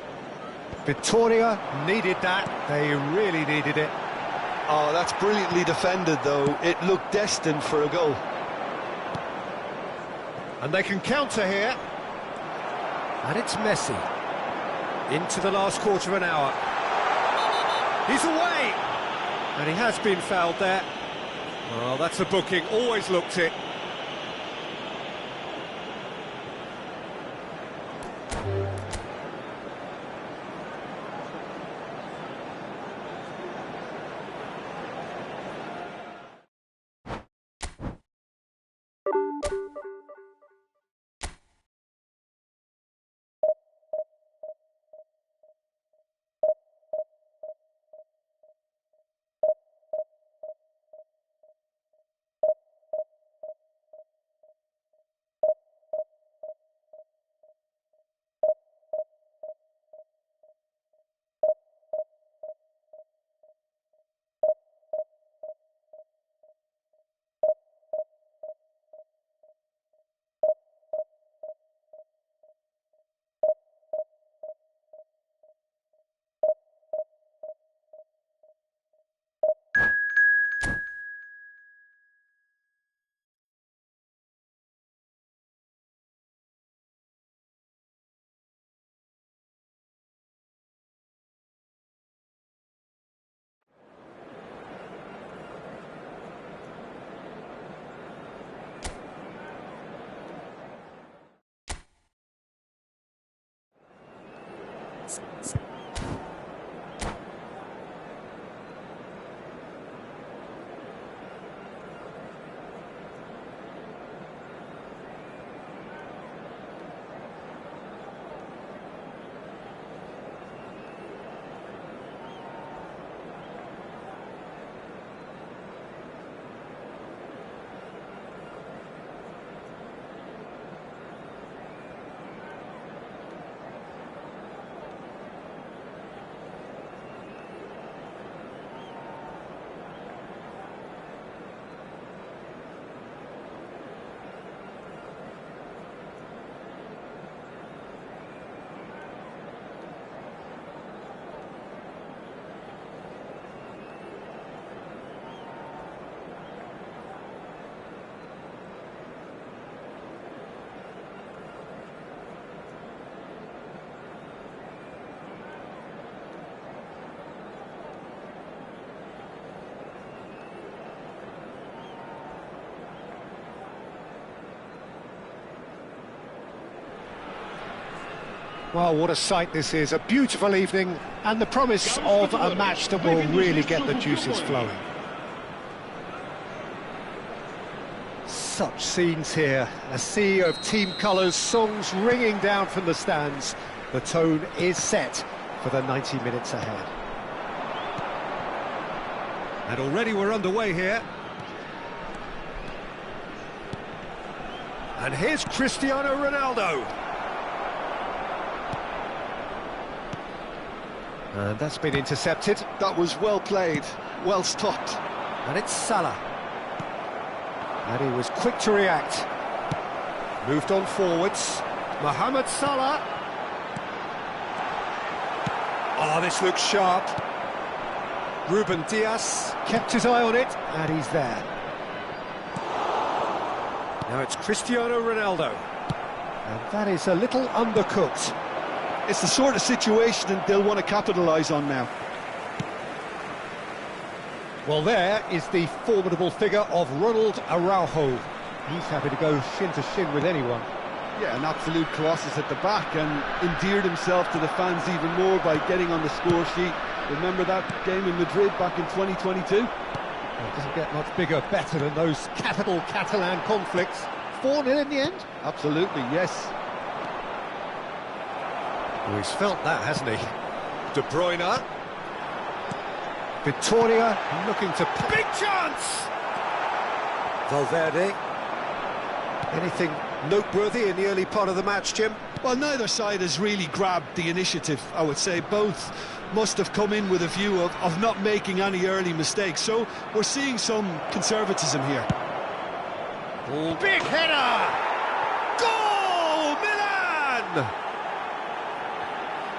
Victoria needed that. They really needed it. Oh, that's brilliantly defended, though. It looked destined for a goal. And they can counter here. And it's Messi. Into the last quarter of an hour. He's away! And he has been fouled there. Well, that's a booking. Always looked it. Well, what a sight this is. A beautiful evening and the promise of a match that will really get the juices flowing. Such scenes here. A sea of team colours, songs ringing down from the stands. The tone is set for the 90 minutes ahead. And already we're underway here. And here's Cristiano Ronaldo. And that's been intercepted. That was well played, well stopped. And it's Salah. And he was quick to react. Moved on forwards. Mohamed Salah. Oh, this looks sharp. Ruben Dias kept his eye on it, and he's there. Now it's Cristiano Ronaldo. And that is a little undercooked. It's the sort of situation that they'll want to capitalise on now. Well, there is the formidable figure of Ronald Araujo. He's happy to go shin to shin with anyone. Yeah, an absolute colossus at the back, and endeared himself to the fans even more by getting on the score sheet. Remember that game in Madrid back in 2022? Well, it doesn't get much bigger, better than those capital Catalan conflicts. 4-0 in the end? Absolutely, yes. Well, he's felt that, hasn't he? De Bruyne. Victoria looking to... Big chance! Valverde. Anything noteworthy in the early part of the match, Jim? Well, neither side has really grabbed the initiative, I would say. Both must have come in with a view of not making any early mistakes. So we're seeing some conservatism here. Oh, big header! Goal, Milan!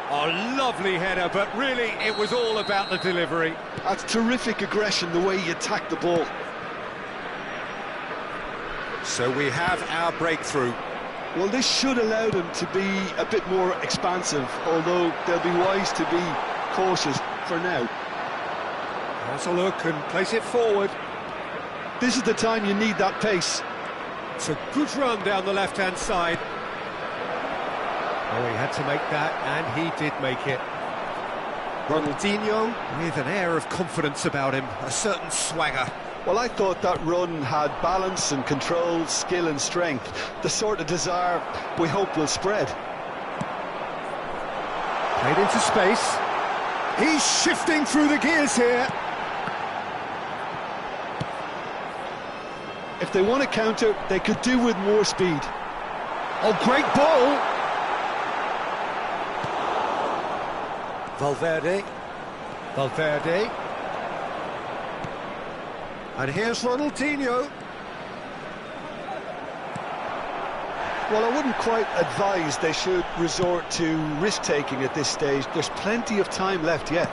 Oh, lovely header, but really it was all about the delivery. That's terrific aggression, the way he attacked the ball. So we have our breakthrough. Well, this should allow them to be a bit more expansive, although they'll be wise to be cautious for now. Has a look and place it forward. This is the time you need that pace. It's a good run down the left-hand side. Oh, he had to make that, and he did make it. Ronaldinho with an air of confidence about him, a certain swagger. Well, I thought that run had balance and control, skill and strength, the sort of desire we hope will spread. Played into space. He's shifting through the gears here. If they want to counter, they could do with more speed. Oh, great ball! Valverde. And here's Ronaldinho. Well, I wouldn't quite advise they should resort to risk-taking at this stage. There's plenty of time left yet.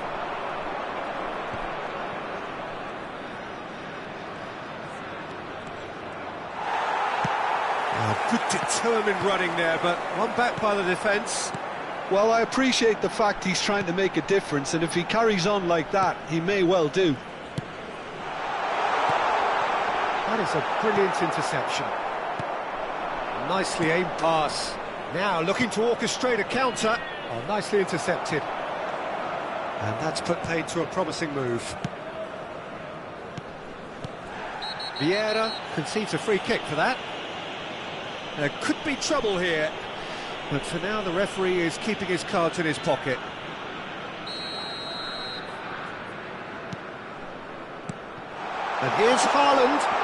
Oh, good determined running there, but one back by the defence. Well, I appreciate the fact he's trying to make a difference, and if he carries on like that, he may well do. That is a brilliant interception. Nicely aimed pass. Now looking to orchestrate a counter. Oh, nicely intercepted. And that's put paid to a promising move. Vieira concedes a free kick for that. There could be trouble here, but for now the referee is keeping his cards in his pocket. And here's Haaland.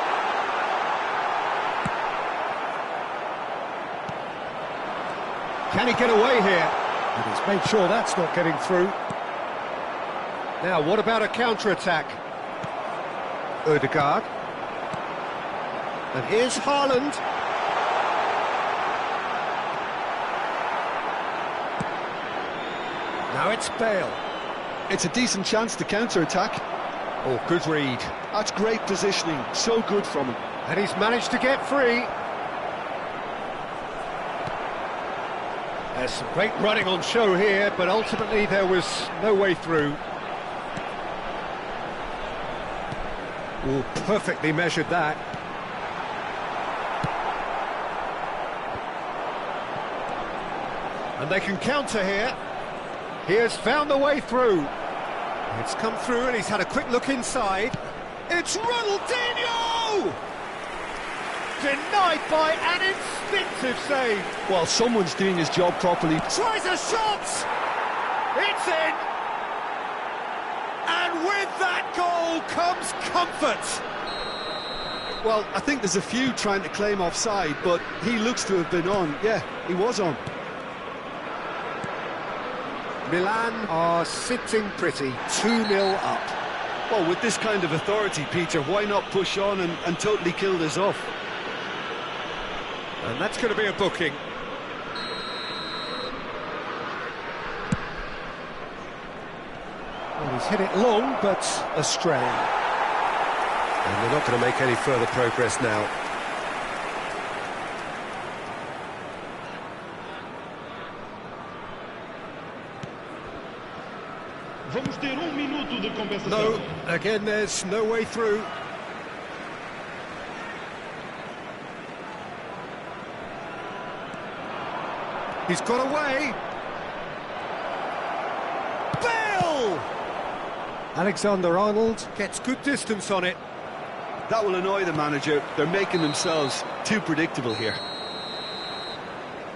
Can he get away here? And he's made sure that's not getting through. Now, what about a counter-attack? Ødegaard. And here's Haaland. Now it's Bale. It's a decent chance to counter-attack. Oh, good read. That's great positioning, so good from him. And he's managed to get free. There's some great running on show here, but ultimately there was no way through. Oh, perfectly measured that. And they can counter here. He has found the way through. It's come through and he's had a quick look inside. It's Ronaldinho! Denied by an instinctive save. Well, someone's doing his job properly. Tries a shot! It's in! And with that goal comes comfort. Well, I think there's a few trying to claim offside, but he looks to have been on. Yeah, he was on. Milan are sitting pretty, 2-0 up. Well, with this kind of authority, Peter, why not push on and totally kill this off? And that's going to be a booking. Well, he's hit it long, but astray. And they're not going to make any further progress now. compensação. No, again, there's no way through. He's got away. Bale! Alexander-Arnold gets good distance on it. That will annoy the manager. They're making themselves too predictable here.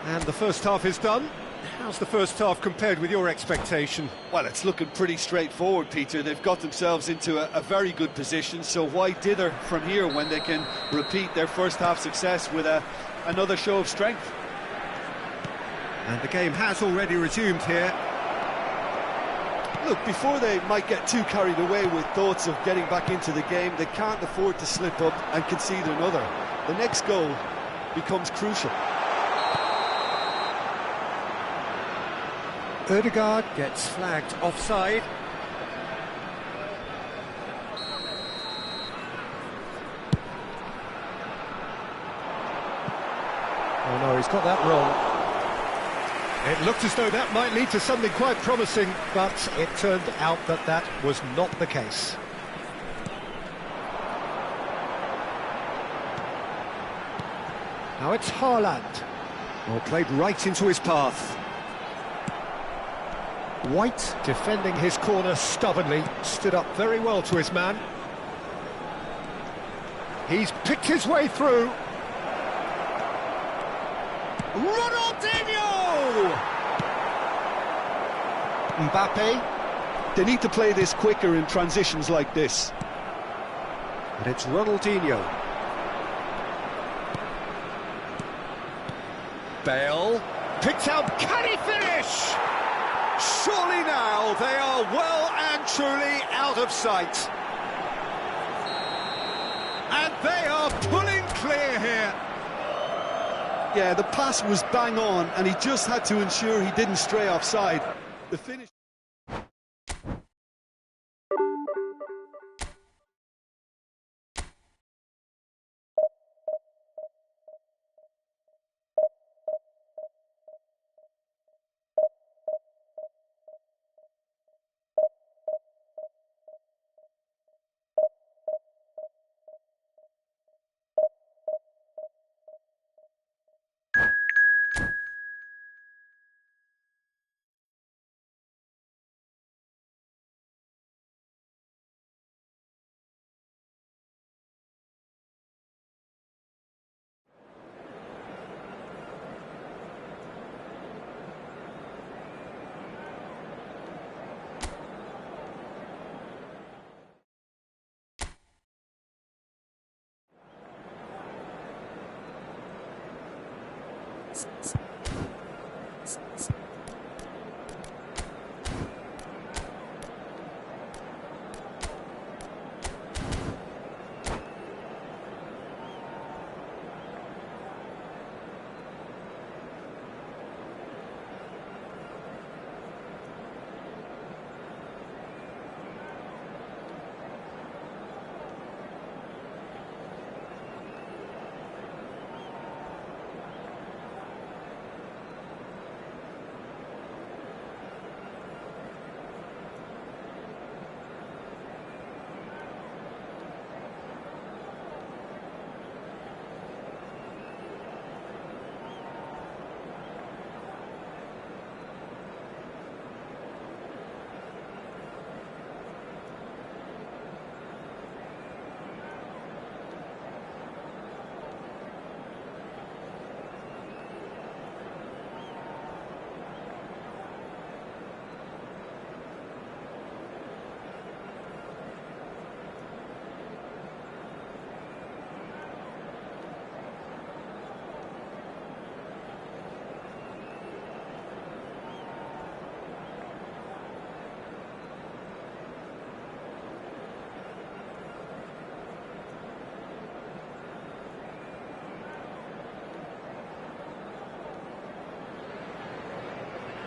And the first half is done. How's the first half compared with your expectation? Well, it's looking pretty straightforward, Peter. They've got themselves into a very good position, so why dither from here when they can repeat their first half success with another show of strength? And the game has already resumed here. Look, before they might get too carried away with thoughts of getting back into the game, they can't afford to slip up and concede another. The next goal becomes crucial. Ødegaard gets flagged offside. Oh no, he's got that wrong. It looked as though that might lead to something quite promising, but it turned out that that was not the case. Now it's Haaland. Well, played right into his path. White, defending his corner stubbornly, stood up very well to his man. He's picked his way through. Ronaldinho! Mbappe. They need to play this quicker in transitions like this. And it's Ronaldinho. Bale. Picked out, can he finish? Surely now they are well and truly out of sight. And they are pulling clear here. Yeah, the pass was bang on, and he just had to ensure he didn't stray offside. The finish...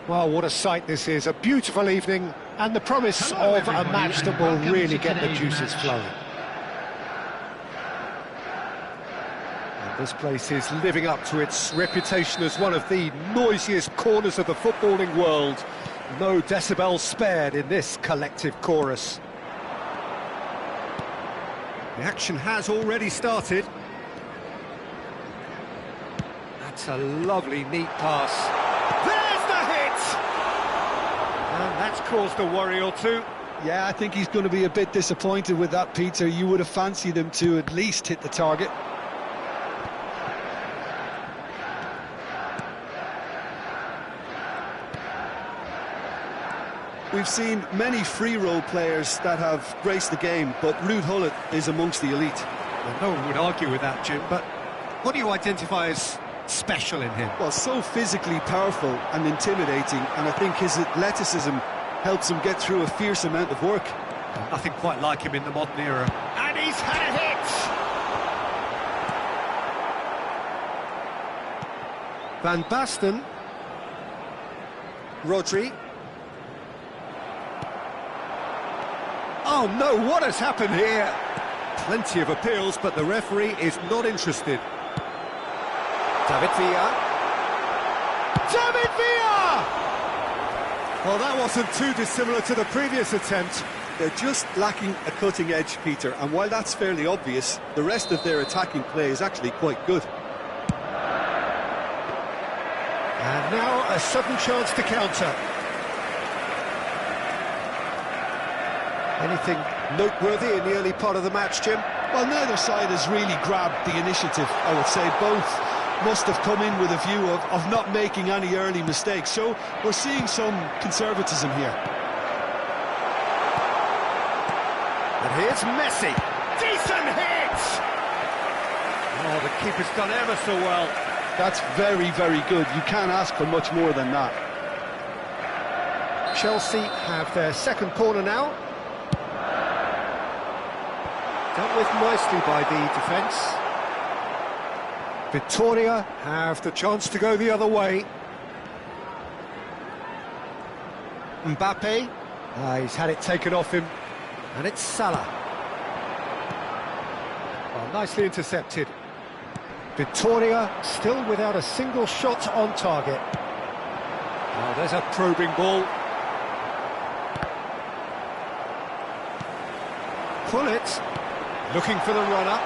Well, what a sight this is. A beautiful evening and the promise of a match that will really get the juices flowing. And this place is living up to its reputation as one of the noisiest corners of the footballing world. No decibels spared in this collective chorus. The action has already started. That's a lovely, neat pass. There's the hit! And that's caused a worry or two. Yeah, I think he's going to be a bit disappointed with that, Peter. You would have fancied him to at least hit the target. We've seen many free role players that have graced the game, but Ruud Gullit is amongst the elite. Well, no one would argue with that, Jim, but what do you identify as special in him? Well, so physically powerful and intimidating, and I think his athleticism helps him get through a fierce amount of work. Nothing quite like him in the modern era. And he's had a hit! Van Basten. Rodri. Oh no, what has happened here? Plenty of appeals, but the referee is not interested. David Villa. David Villa! Well, that wasn't too dissimilar to the previous attempt. They're just lacking a cutting edge, Peter, and while that's fairly obvious, the rest of their attacking play is actually quite good. And now a sudden chance to counter. Anything noteworthy in the early part of the match, Jim? Well, neither side has really grabbed the initiative, I would say. Both must have come in with a view of not making any early mistakes, so we're seeing some conservatism here. And here's Messi. Decent hit! Oh, the keeper's done ever so well. That's very, very good. You can't ask for much more than that. Chelsea have their second corner now. Dealt with nicely by the defence. Victoria have the chance to go the other way. Mbappe. He's had it taken off him. And it's Salah. Well, nicely intercepted. Victoria still without a single shot on target. Oh, there's a probing ball. Pullet. Looking for the runner.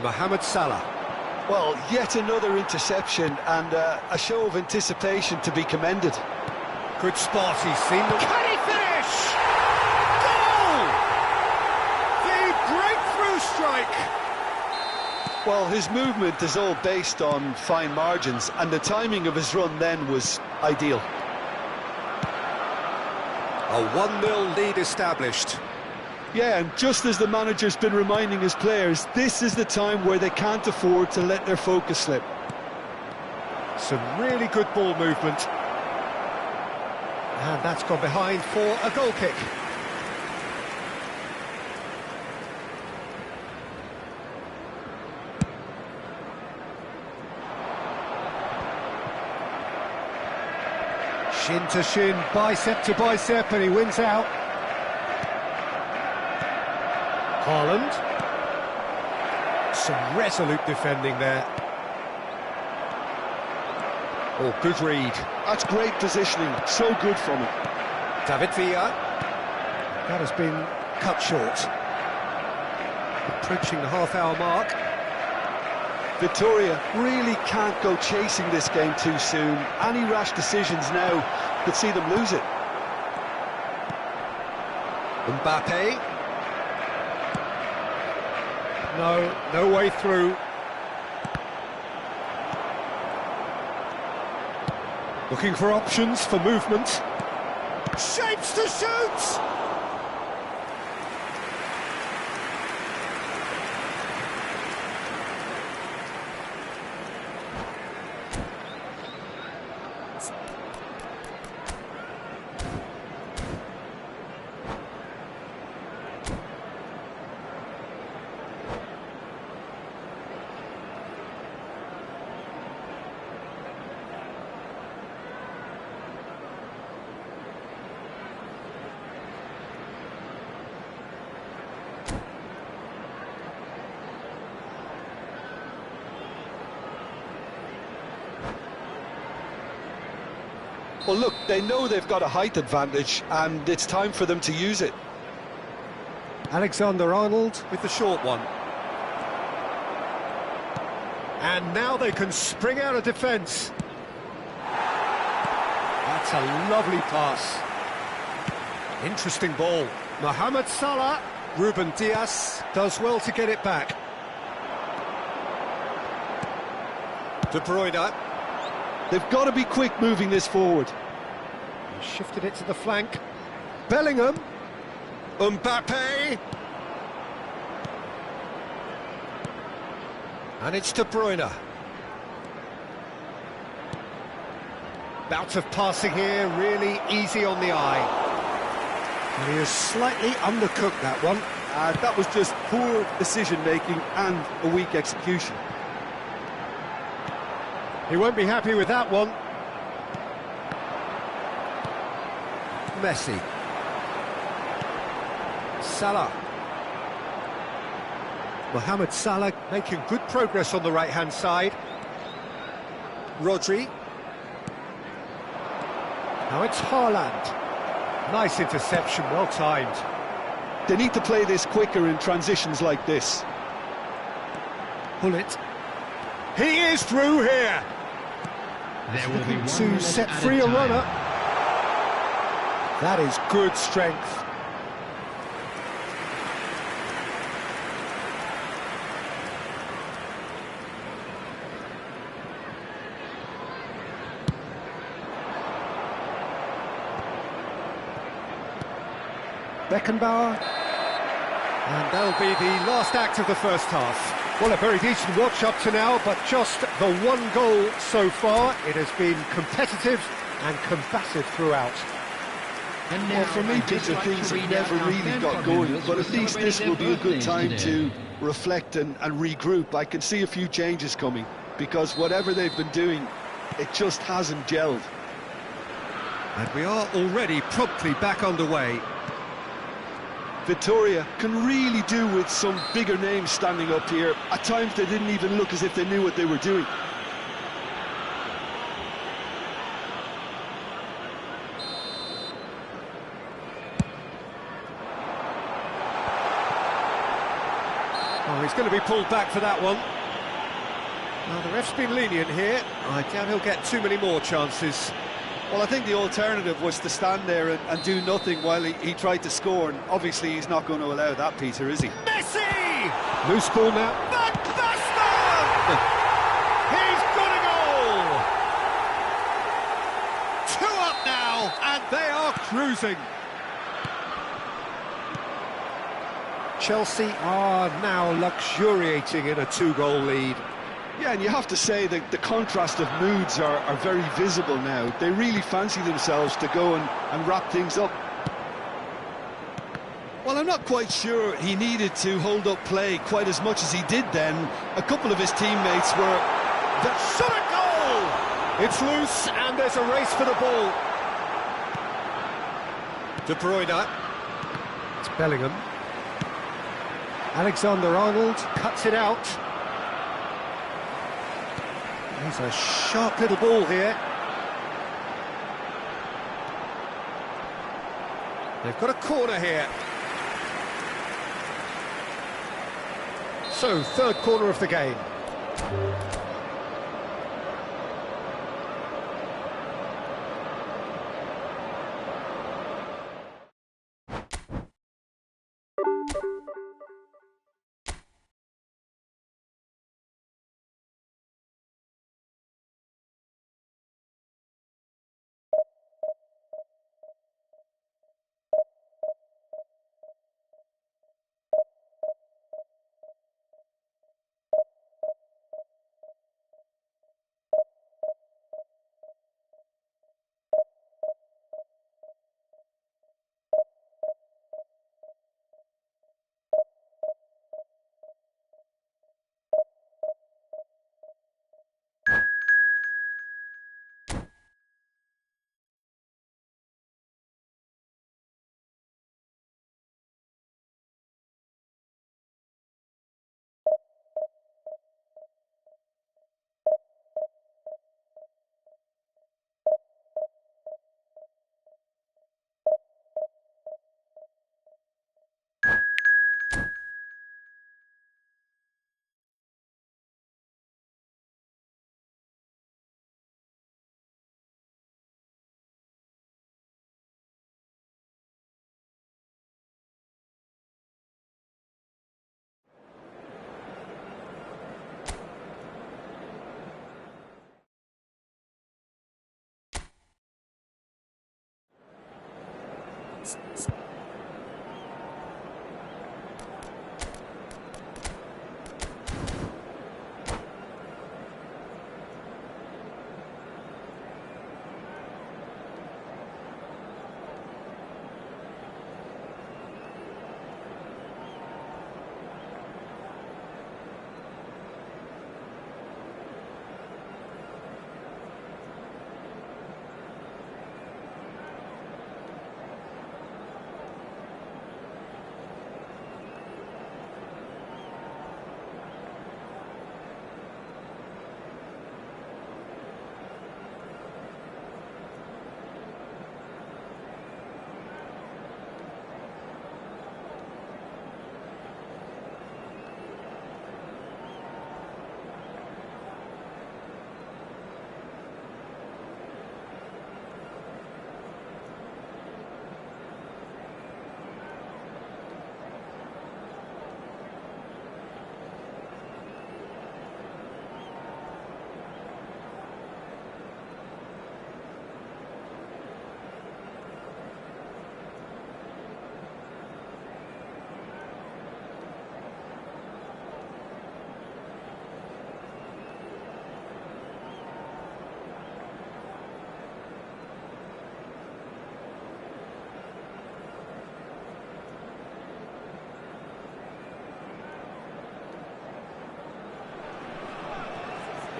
Mohamed Salah. Well, yet another interception and a show of anticipation to be commended. Good spot, he's seen them. Can he finish? Goal! The breakthrough strike! Well, his movement is all based on fine margins, and the timing of his run then was ideal. A 1-0 lead established. Yeah, and just as the manager's been reminding his players, this is the time where they can't afford to let their focus slip. Some really good ball movement. And that's gone behind for a goal kick. Shin to shin, bicep to bicep, and he wins out. Haaland. Some resolute defending there. Oh, good read. That's great positioning, so good from him. David Villa. That has been cut short. Approaching the half-hour mark. Victoria really can't go chasing this game too soon. Any rash decisions now could see them lose it. Mbappe. No way through. Looking for options for movement. Shapes to shoot! Well, look, they know they've got a height advantage, and it's time for them to use it. Alexander-Arnold with the short one. And now they can spring out of defence. That's a lovely pass. Interesting ball. Mohamed Salah. Ruben Dias does well to get it back. De Bruyne. They've got to be quick moving this forward. He shifted it to the flank. Bellingham. Mbappe. And it's De Bruyne. Bout of passing here, really easy on the eye. And he has slightly undercooked that one. That was just poor decision-making and a weak execution. He won't be happy with that one. Messi. Salah. Mohamed Salah making good progress on the right-hand side. Rodri. Now it's Haaland. Nice interception, well timed. They need to play this quicker in transitions like this. Hullet. He is through here. There will be To set free a runner. That is good strength. Beckenbauer. And that'll be the last act of the first half. Well, a very decent watch up to now, but just the one goal so far. It has been competitive and combative throughout. And now, Well, for me, Peter, things have never really got going, but at least this will be a good time to reflect and regroup. I can see a few changes coming, because whatever they've been doing, it just hasn't gelled. And we are already promptly back underway. Victoria can really do with some bigger names standing up here. At times they didn't even look as if they knew what they were doing. Oh, he's going to be pulled back for that one. Well, the ref's been lenient here. I doubt he'll get too many more chances. Well, I think the alternative was to stand there and do nothing while he tried to score, and obviously he's not going to allow that, Peter, is he? Messi! Loose ball now. Van Basten! He's got a goal! 2 up now, and they are cruising. Chelsea are now luxuriating in a 2-goal lead. Yeah, and you have to say that the contrast of moods are very visible now. They really fancy themselves to go and wrap things up. Well, I'm not quite sure he needed to hold up play quite as much as he did then. A couple of his teammates were... The shot at goal! It's loose, and there's a race for the ball. De Bruyne. It's Bellingham. Alexander-Arnold cuts it out. There's a sharp little ball here. They've got a corner here. So, third corner of the game.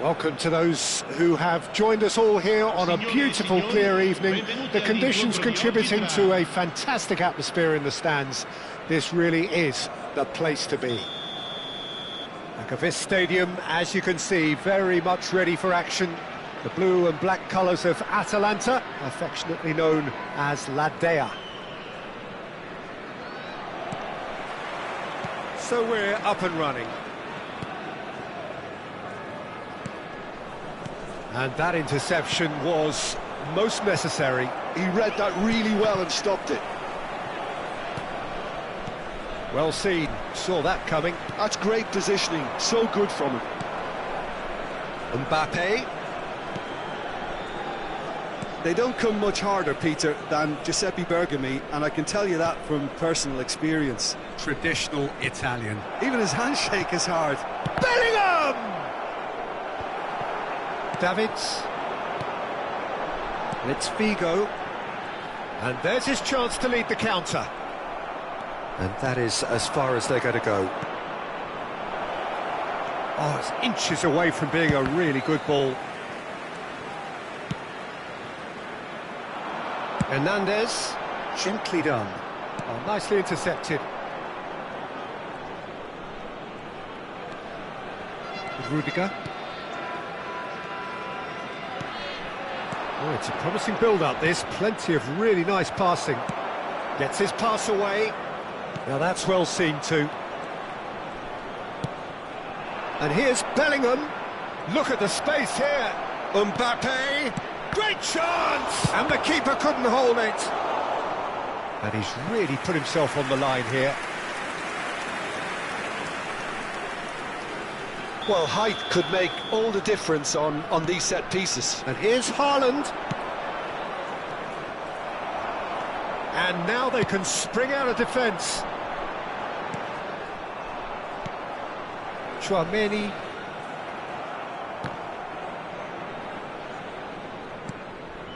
Welcome to those who have joined us all here on a beautiful, clear evening. The conditions contributing to a fantastic atmosphere in the stands. This really is the place to be. Back of this stadium, as you can see, very much ready for action. The blue and black colours of Atalanta, affectionately known as La Dea. So we're up and running. And that interception was most necessary. He read that really well and stopped it. Well seen, saw that coming. That's great positioning, so good from him. Mbappe. They don't come much harder, Peter, than Giuseppe Bergomi, and I can tell you that from personal experience. Traditional Italian. Even his handshake is hard. Bellingham! Davids. And it's Figo. And there's his chance to lead the counter. And that is as far as they're going to go. Oh, it's inches away from being a really good ball. Hernandez. Gently done. Oh, nicely intercepted. Rudiger. Oh, it's a promising build-up, this. Plenty of really nice passing. Gets his pass away. Now that's well seen too. And here's Bellingham. Look at the space here. Mbappe. Great chance! And the keeper couldn't hold it. And he's really put himself on the line here. Well, height could make all the difference on these set pieces. And here's Haaland. And now they can spring out of defence. Chouameni.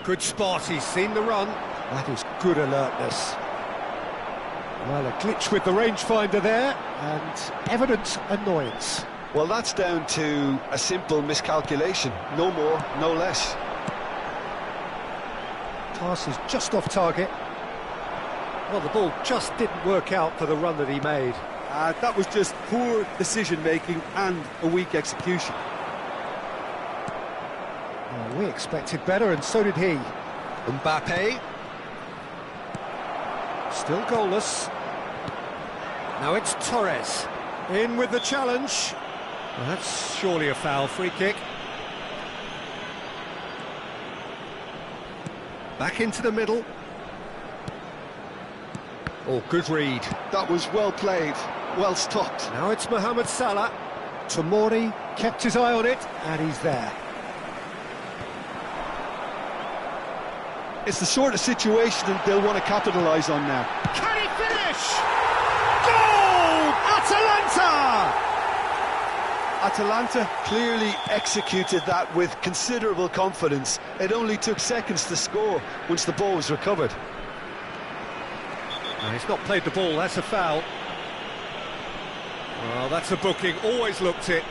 Good spot, he's seen the run. That is good alertness. Well, a glitch with the rangefinder there, and evident annoyance. Well, that's down to a simple miscalculation. No more, no less. Pass is just off target. Well, the ball just didn't work out for the run that he made. That was just poor decision-making and a weak execution. Well, we expected better, and so did he. Mbappe. Still goalless. Now it's Torres. In with the challenge. Well, that's surely a foul. Free kick. Back into the middle. Oh, good read. That was well played, well stopped. Now it's Mohamed Salah. Tomori kept his eye on it, and he's there. It's the sort of situation that they'll want to capitalise on now. Can he finish? Goal! Atalanta! Atalanta clearly executed that with considerable confidence. It only took seconds to score once the ball was recovered. No, he's not played the ball, that's a foul. Well, that's a booking, always looked it.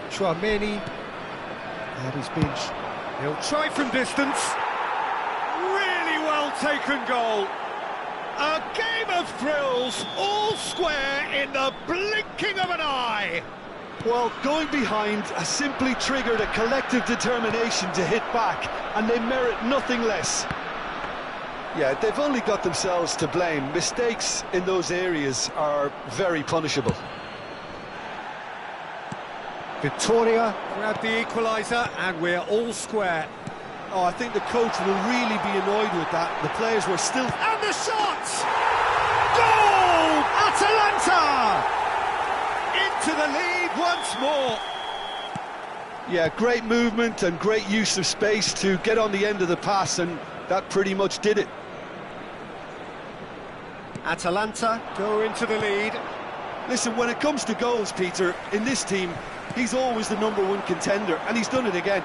Chouameni, and he'll try from distance. Really well taken goal. A game of thrills, all square in the blinking of an eye. Well, going behind has simply triggered a collective determination to hit back, and they merit nothing less. Yeah, they've only got themselves to blame. Mistakes in those areas are very punishable. Victoria grabbed the equaliser, and we're all square. Oh, I think the coach will really be annoyed with that. The players were still... And the shot! Goal! Atalanta! Into the lead once more. Yeah, great movement and great use of space to get on the end of the pass, and that pretty much did it. Atalanta go into the lead. Listen, when it comes to goals, Peter, in this team, he's always the #1 contender, and he's done it again.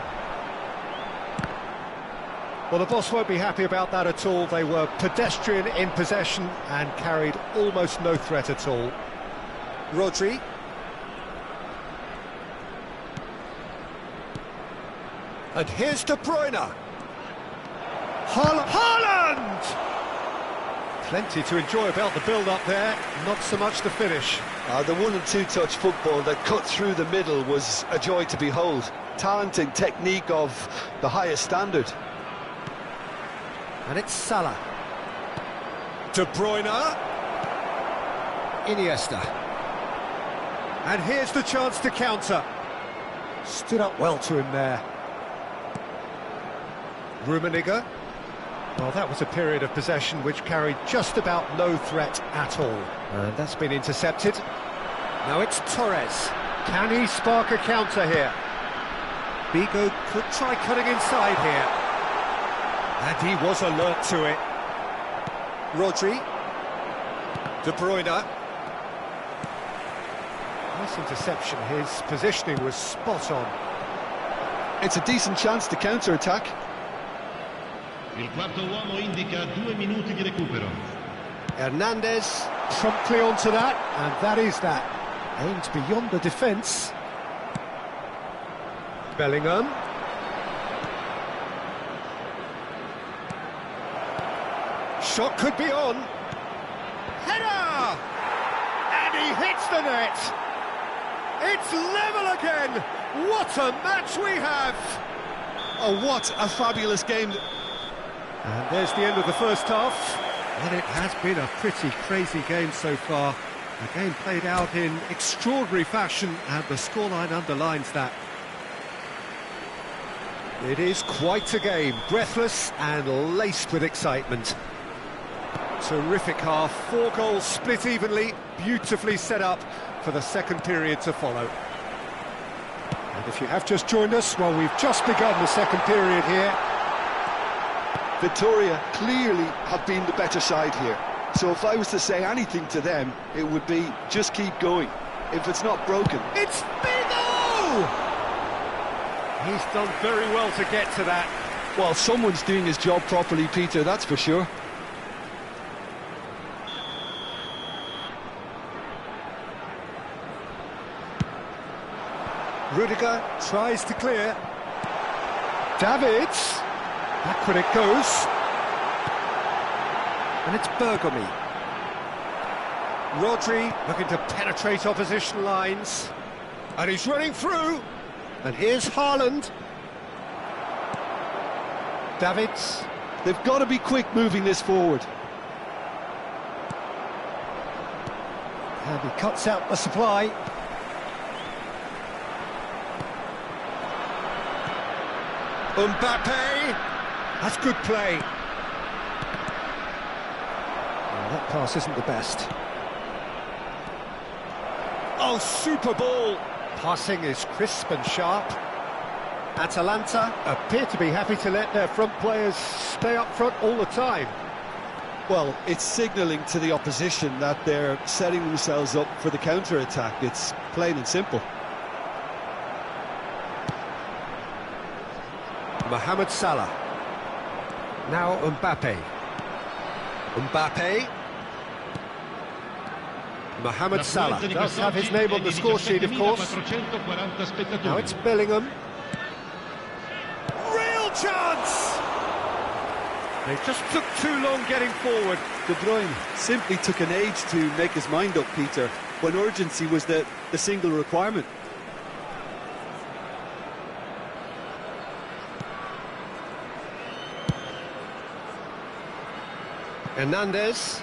Well, the boss won't be happy about that at all. They were pedestrian in possession and carried almost no threat at all. Rodri. And here's De Bruyne. Haaland! Plenty to enjoy about the build-up there, not so much the finish. The 1- and 2-touch football that cut through the middle was a joy to behold. Talent and technique of the highest standard. And it's Salah. De Bruyne. Iniesta. And here's the chance to counter. Stood up well to him there. Rummenigge. Well, that was a period of possession which carried just about no threat at all. And that's been intercepted. Now it's Torres. Can he spark a counter here? Bigo could try cutting inside here. And he was alert to it. Rodri. De Bruyne. Nice interception. His positioning was spot on. It's a decent chance to counter-attack. Il quarto uomo indica 2 minuti di recupero. Hernandez promptly onto that, and that is that. Aimed beyond the defence. Bellingham. Shot could be on. Header! And he hits the net. It's level again. What a match we have. Oh, what a fabulous game. And there's the end of the first half. And it has been a pretty crazy game so far. A game played out in extraordinary fashion, and the scoreline underlines that. It is quite a game, breathless and laced with excitement. Terrific half, 4 goals split evenly, beautifully set up for the second period to follow. And if you have just joined us, well, we've just begun the second period here. Victoria clearly have been the better side here. So if I was to say anything to them, it would be just keep going. If it's not broken... It's Bigo! He's done very well to get to that. Well, someone's doing his job properly, Peter, that's for sure. Rudiger tries to clear. Davids. Back when it goes. And it's Bergomi. Rodri looking to penetrate opposition lines. And he's running through. And here's Haaland. Davids. They've got to be quick moving this forward. And he cuts out the supply. Mbappe. That's good play. Well, that pass isn't the best. Oh, super ball. Passing is crisp and sharp. Atalanta appear to be happy to let their front players stay up front all the time. Well, it's signalling to the opposition that they're setting themselves up for the counter-attack. It's plain and simple. Mohamed Salah. Now Mbappe. Mbappe. Mohamed Salah does have his name on the score sheet, of course. Now it's Bellingham. Real chance! They just took too long getting forward. De Bruyne simply took an age to make his mind up, Peter, when urgency was the single requirement. Hernandez.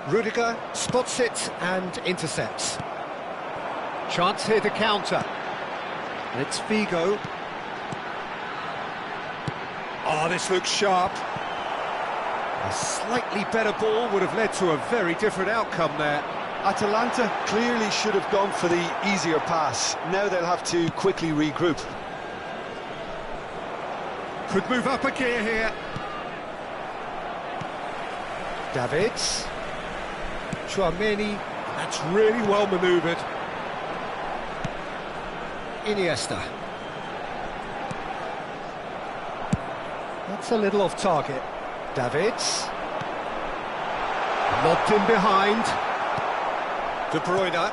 Rudiger spots it and intercepts. Chance here to counter. And it's Figo. Oh, this looks sharp. A slightly better ball would have led to a very different outcome there. Atalanta clearly should have gone for the easier pass. Now they'll have to quickly regroup. Could move up a gear here. Davids. Chouameni. That's really well manoeuvred. Iniesta. That's a little off target. Davids. Lobbed in behind. De Bruyne.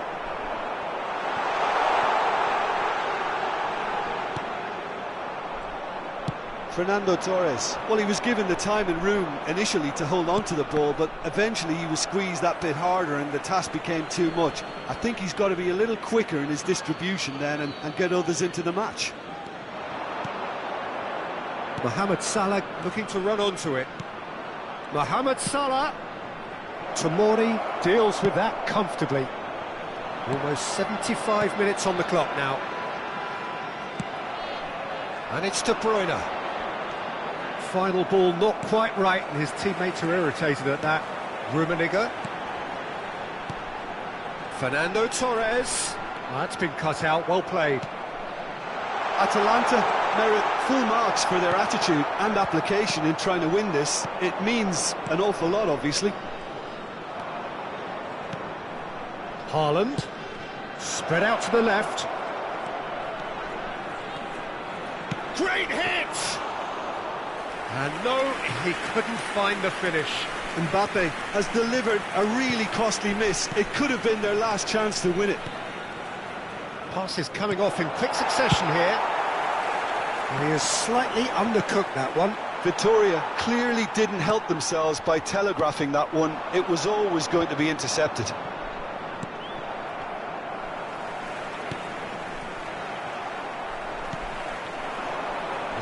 Fernando Torres, well, he was given the time and room initially to hold on to the ball, but eventually he was squeezed that bit harder and the task became too much. I think he's got to be a little quicker in his distribution then and get others into the match. Mohamed Salah looking to run onto it. Mohamed Salah. Tomori deals with that comfortably. Almost 75 minutes on the clock now. And it's De Bruyne. Final ball not quite right, and his teammates are irritated at that. Rummenigge. Fernando Torres. Well, that's been cut out, well played. Atalanta merit full marks for their attitude and application in trying to win this. It means an awful lot, obviously. Haaland. Spread out to the left. Great hit! And no, he couldn't find the finish. Mbappe has delivered a really costly miss. It could have been their last chance to win it. Passes coming off in quick succession here. And he has slightly undercooked that one. Vitoria clearly didn't help themselves by telegraphing that one. It was always going to be intercepted.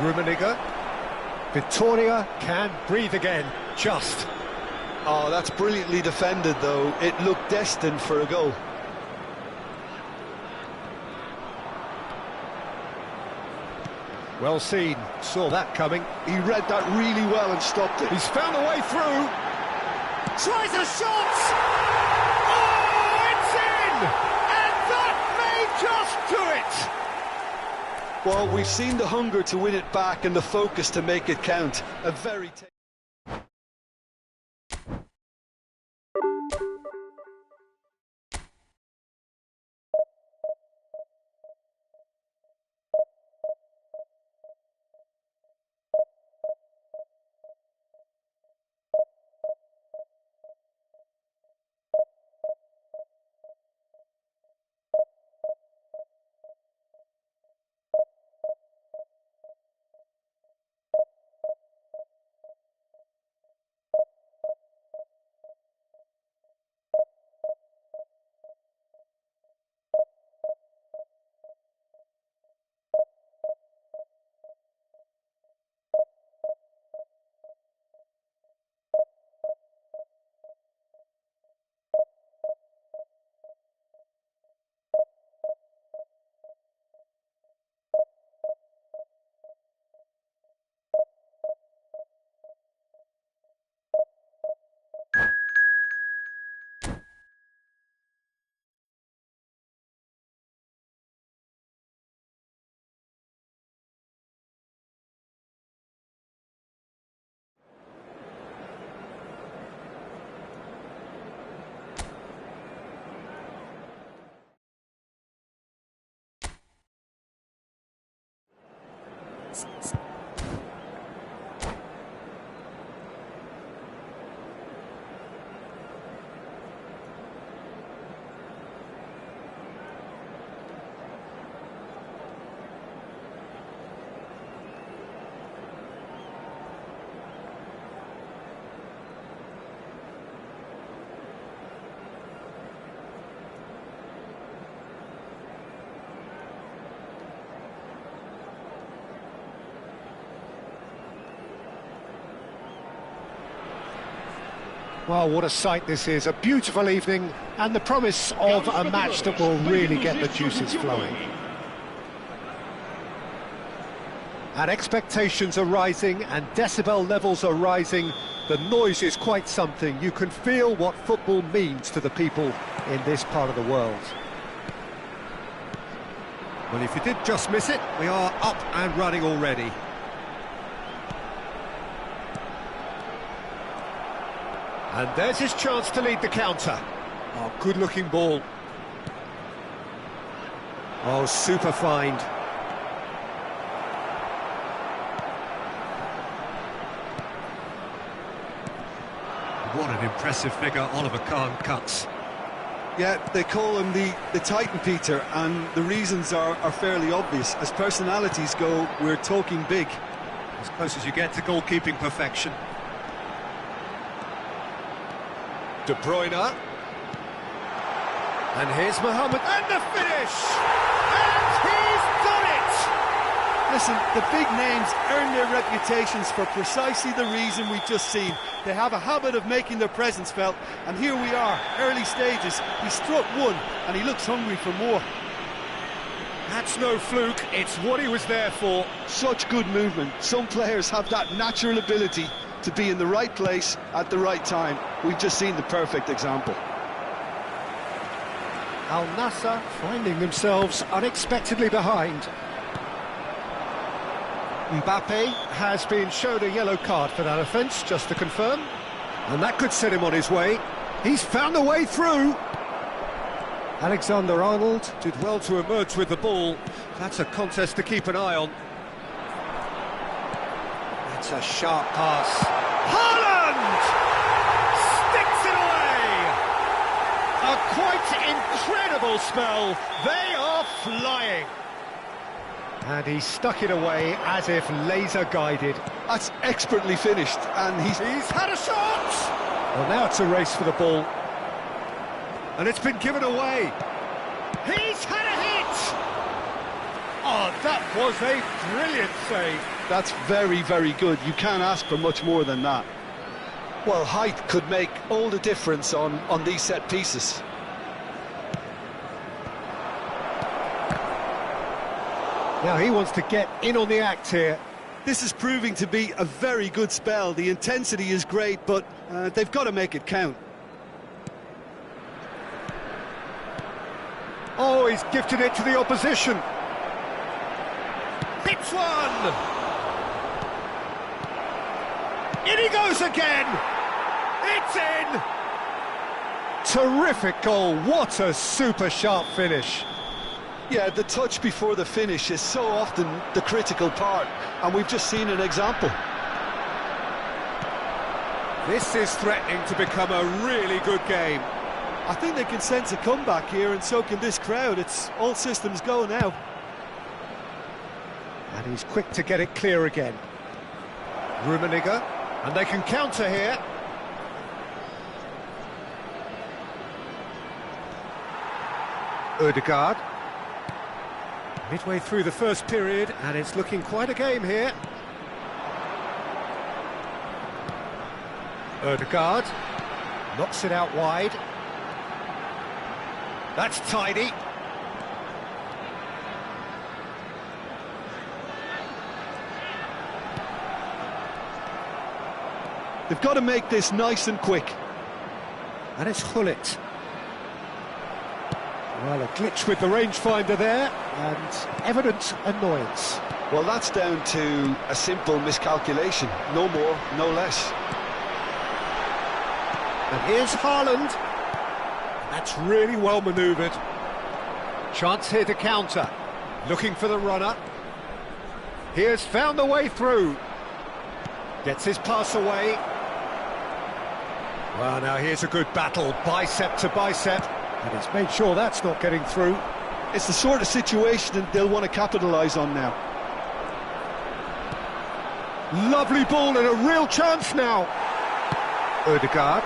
Rummenigge. Vitoria can breathe again, just. Oh, that's brilliantly defended, though. It looked destined for a goal. Well seen, saw that coming. He read that really well and stopped it. He's found a way through. Tries a shot! Oh, it's in! And that may just do it! Well, we've seen the hunger to win it back and the focus to make it count. A very... Well, what a sight this is, a beautiful evening, and the promise of a match that will really get the juices flowing. And expectations are rising, and decibel levels are rising. The noise is quite something. You can feel what football means to the people in this part of the world. Well, if you did just miss it, we are up and running already. And there's his chance to lead the counter. Oh, good-looking ball. Oh, super find. What an impressive figure Oliver Kahn cuts. Yeah, they call him the Titan, Peter, and the reasons are fairly obvious. As personalities go, we're talking big. As close as you get to goalkeeping perfection. De Bruyne. And here's Mohamed. And the finish! And he's done it! Listen, the big names earn their reputations for precisely the reason we've just seen. They have a habit of making their presence felt, and here we are, early stages. He struck one, and he looks hungry for more. That's no fluke, it's what he was there for. Such good movement. Some players have that natural ability to be in the right place at the right time. We've just seen the perfect example. Al Nassr finding themselves unexpectedly behind. Mbappe has been shown a yellow card for that offence, just to confirm. And that could set him on his way. He's found a way through. Alexander-Arnold did well to emerge with the ball. That's a contest to keep an eye on. That's a sharp pass. Haaland! Sticks it away! A quite incredible spell. They are flying. And he stuck it away as if laser-guided. That's expertly finished, and he's had a shot! Well, now it's a race for the ball. And it's been given away. He's had a hit! Oh, that was a brilliant save. That's very, very good. You can't ask for much more than that. Well, height could make all the difference on these set pieces. Now he wants to get in on the act here. This is proving to be a very good spell. The intensity is great, but they've got to make it count. Oh, he's gifted it to the opposition. Hits one! In he goes again! It's in! Terrific goal, what a super sharp finish. Yeah, the touch before the finish is so often the critical part, and we've just seen an example. This is threatening to become a really good game. I think they can sense a comeback here, and so can this crowd. It's all systems go now. And he's quick to get it clear again. Rummenigge, and they can counter here. Ødegaard. Midway through the first period, and it's looking quite a game here. Ødegaard knocks it out wide. That's tidy. They've got to make this nice and quick. And it's Hullet. Well, a glitch with the rangefinder there, and evident annoyance. Well, that's down to a simple miscalculation. No more, no less. And here's Haaland. That's really well manoeuvred. Chance here to counter. Looking for the runner. He has found the way through. Gets his pass away. Well, now here's a good battle, bicep to bicep. And he's made sure that's not getting through. It's the sort of situation that they'll want to capitalise on now. Lovely ball and a real chance now. Odegaard.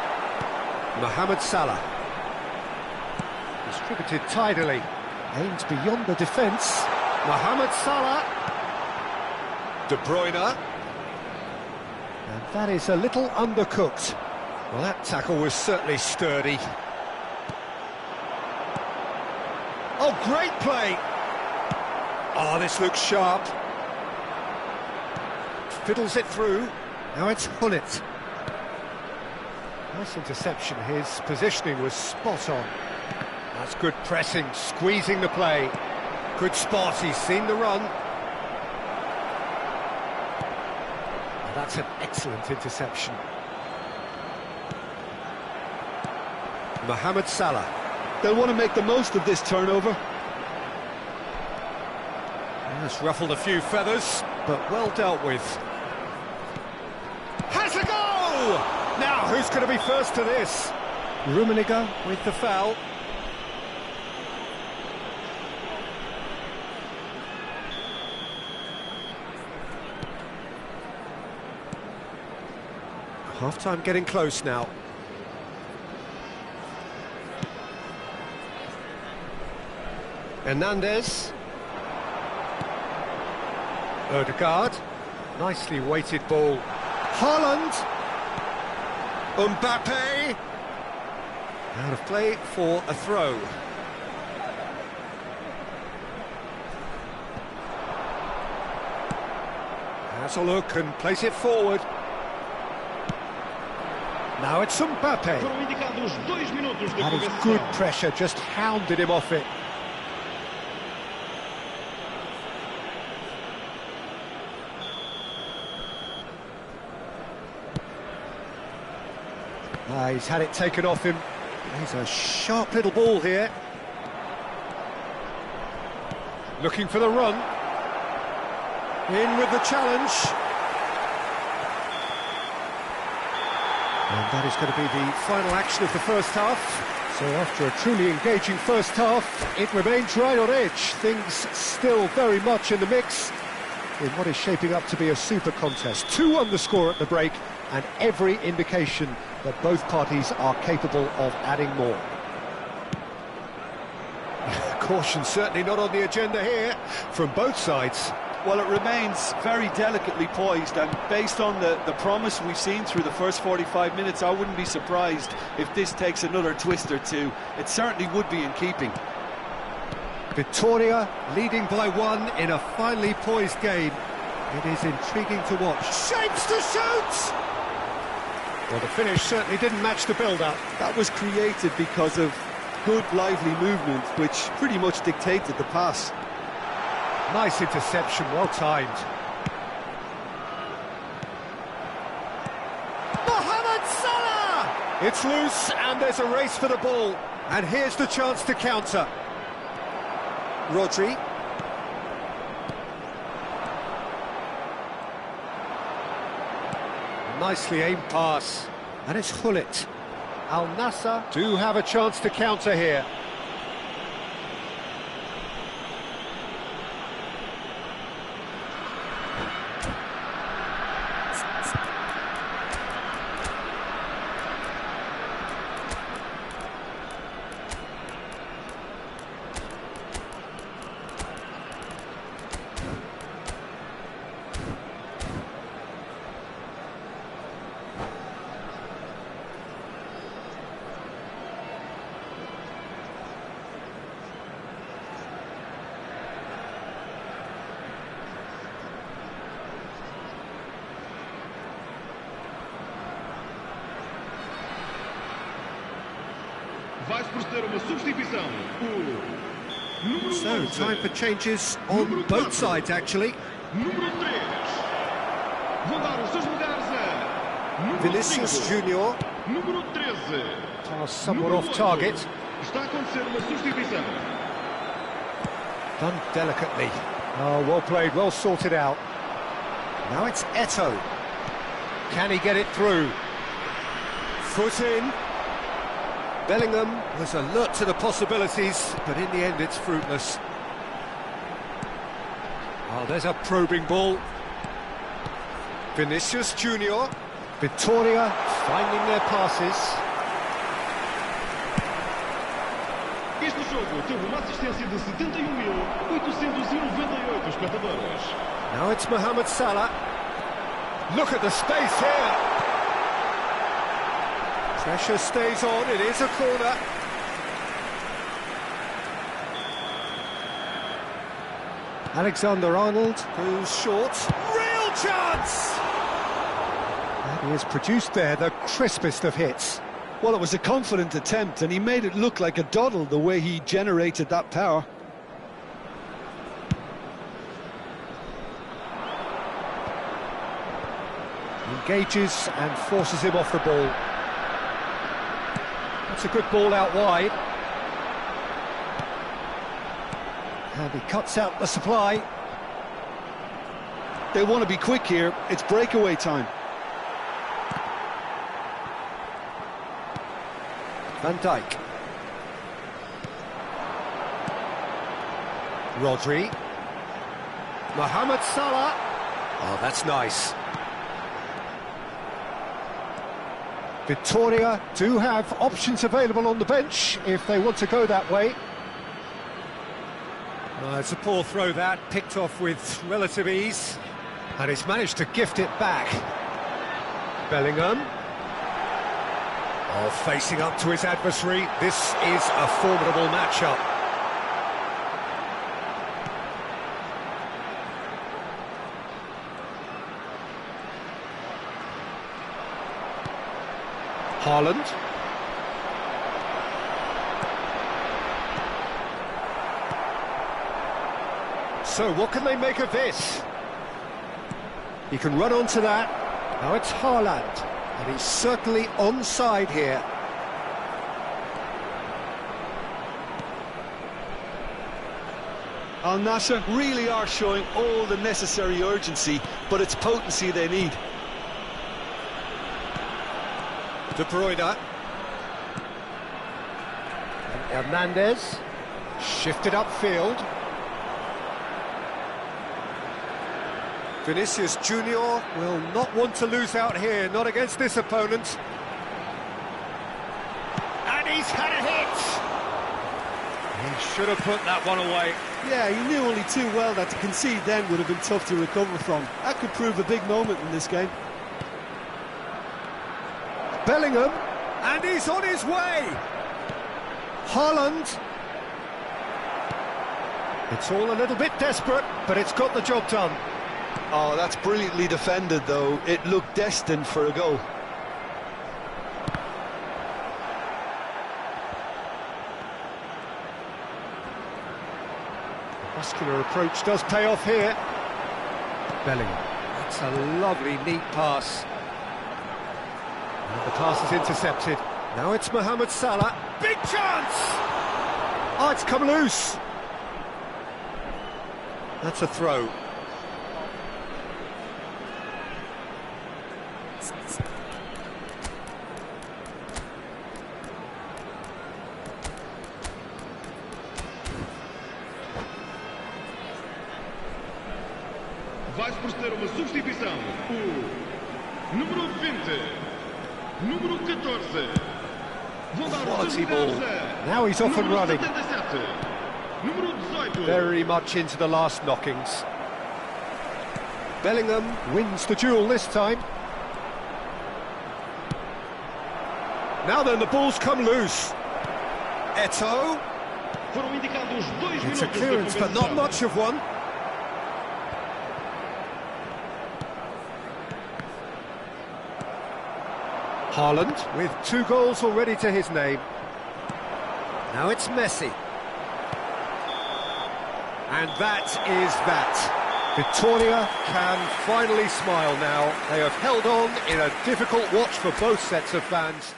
Mohamed Salah. Distributed tidily. Aims beyond the defence. Mohamed Salah. De Bruyne. And that is a little undercooked. Well, that tackle was certainly sturdy. Oh, great play! Oh, this looks sharp. Fiddles it through. Now it's Hullet. Nice interception. His positioning was spot on. That's good pressing, squeezing the play. Good spot, he's seen the run. That's an excellent interception. Mohamed Salah. They'll want to make the most of this turnover. That's ruffled a few feathers, but well dealt with. Has a go! Now, who's going to be first to this? Rummenigge with the foul. Half-time getting close now. Hernandez. Odegaard. Nicely weighted ball. Haaland. Mbappe. Out of play for a throw. Has a look and plays it forward. Now it's Mbappe. That is good pressure, just hounded him off it. He's had it taken off him. He's a sharp little ball here. Looking for the run. In with the challenge. And that is going to be the final action of the first half. So after a truly engaging first half, it remains right on edge. Things still very much in the mix in what is shaping up to be a super contest. 2-1 the score at the break, and every indication that both parties are capable of adding more. Caution certainly not on the agenda here from both sides. Well, it remains very delicately poised, and based on the promise we've seen through the first 45 minutes, I wouldn't be surprised if this takes another twist or two. It certainly would be in keeping. Victoria leading by 1 in a finely poised game. It is intriguing to watch. Shapes to shoot! Well, the finish certainly didn't match the build-up. That was created because of good, lively movement, which pretty much dictated the pass. Nice interception, well timed. Mohamed Salah! It's loose and there's a race for the ball. And here's the chance to counter. Rodri. Nicely aimed pass. And it's Hullet. Al Nassr do have a chance to counter here. So, time for changes on both sides, actually. Vinicius Junior. Pass somewhat off target. Done delicately. Oh, well played, well sorted out. Now it's Eto. Can he get it through? Foot in. Bellingham was alert to the possibilities, but in the end it's fruitless. Oh, there's a probing ball. Vinicius Junior. Victoria finding their passes. Este jogo teve uma assistência de 71.898 espectadores. Now it's Mohamed Salah. Look at the space here. Pressure stays on, it is a corner. Alexander-Arnold goes short. Real chance! And he has produced there the crispest of hits. Well, it was a confident attempt, and he made it look like a doddle the way he generated that power. Engages and forces him off the ball. That's a good ball out wide. And he cuts out the supply. They want to be quick here. It's breakaway time. Van Dijk. Rodri. Mohamed Salah. Oh, that's nice. Victoria do have options available on the bench if they want to go that way. It's a poor throw that, picked off with relative ease. And he's managed to gift it back. Bellingham. Oh, facing up to his adversary. This is a formidable matchup. Haaland. So what can they make of this? He can run onto that. Now it's Haaland, and he's certainly onside here. Al Nassr really are showing all the necessary urgency, but it's potency they need. De Bruyne. And Hernandez. Shifted upfield. Vinicius Junior will not want to lose out here, not against this opponent. And he's had a hit! He should have put that one away. Yeah, he knew only too well that to concede then would have been tough to recover from. That could prove a big moment in this game. Bellingham, and he's on his way! Haaland. It's all a little bit desperate, but it's got the job done. Oh, that's brilliantly defended, though. It looked destined for a goal. The muscular approach does pay off here. Bellingham. That's a lovely, neat pass. And the pass is intercepted. Now it's Mohamed Salah. Big chance! Oh, it's come loose. That's a throw. Vai-se proceder uma substituição. O número 20, número 14. Vão dar Quality ball. Now he's off and running. 77, número 18. Very much into the last knockings. Bellingham wins the duel this time. Now then, the ball's come loose. Eto. Foram indicados 2 minutos. It's a clearance, but not much of one. Haaland with 2 goals already to his name. Now it's Messi. And that is that. Victoria can finally smile now. They have held on in a difficult watch for both sets of fans.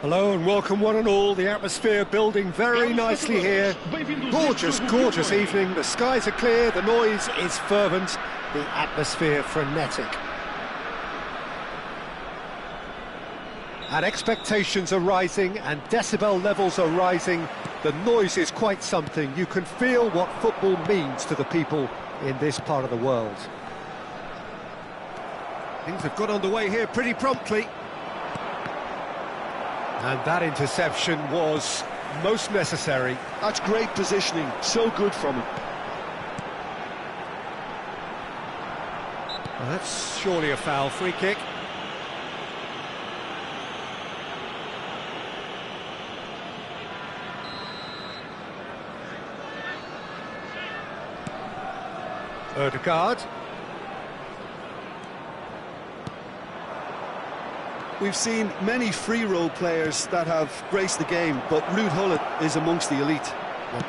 Hello and welcome one and all. The atmosphere building very nicely here. Gorgeous, gorgeous evening. The skies are clear, the noise is fervent, the atmosphere frenetic. And expectations are rising and decibel levels are rising. The noise is quite something. You can feel what football means to the people in this part of the world. Things have got underway here pretty promptly. And that interception was most necessary. That's great positioning, so good from him. Well, that's surely a foul. Free kick. Odegaard. We've seen many free role players that have graced the game, but Ruud Gullit is amongst the elite.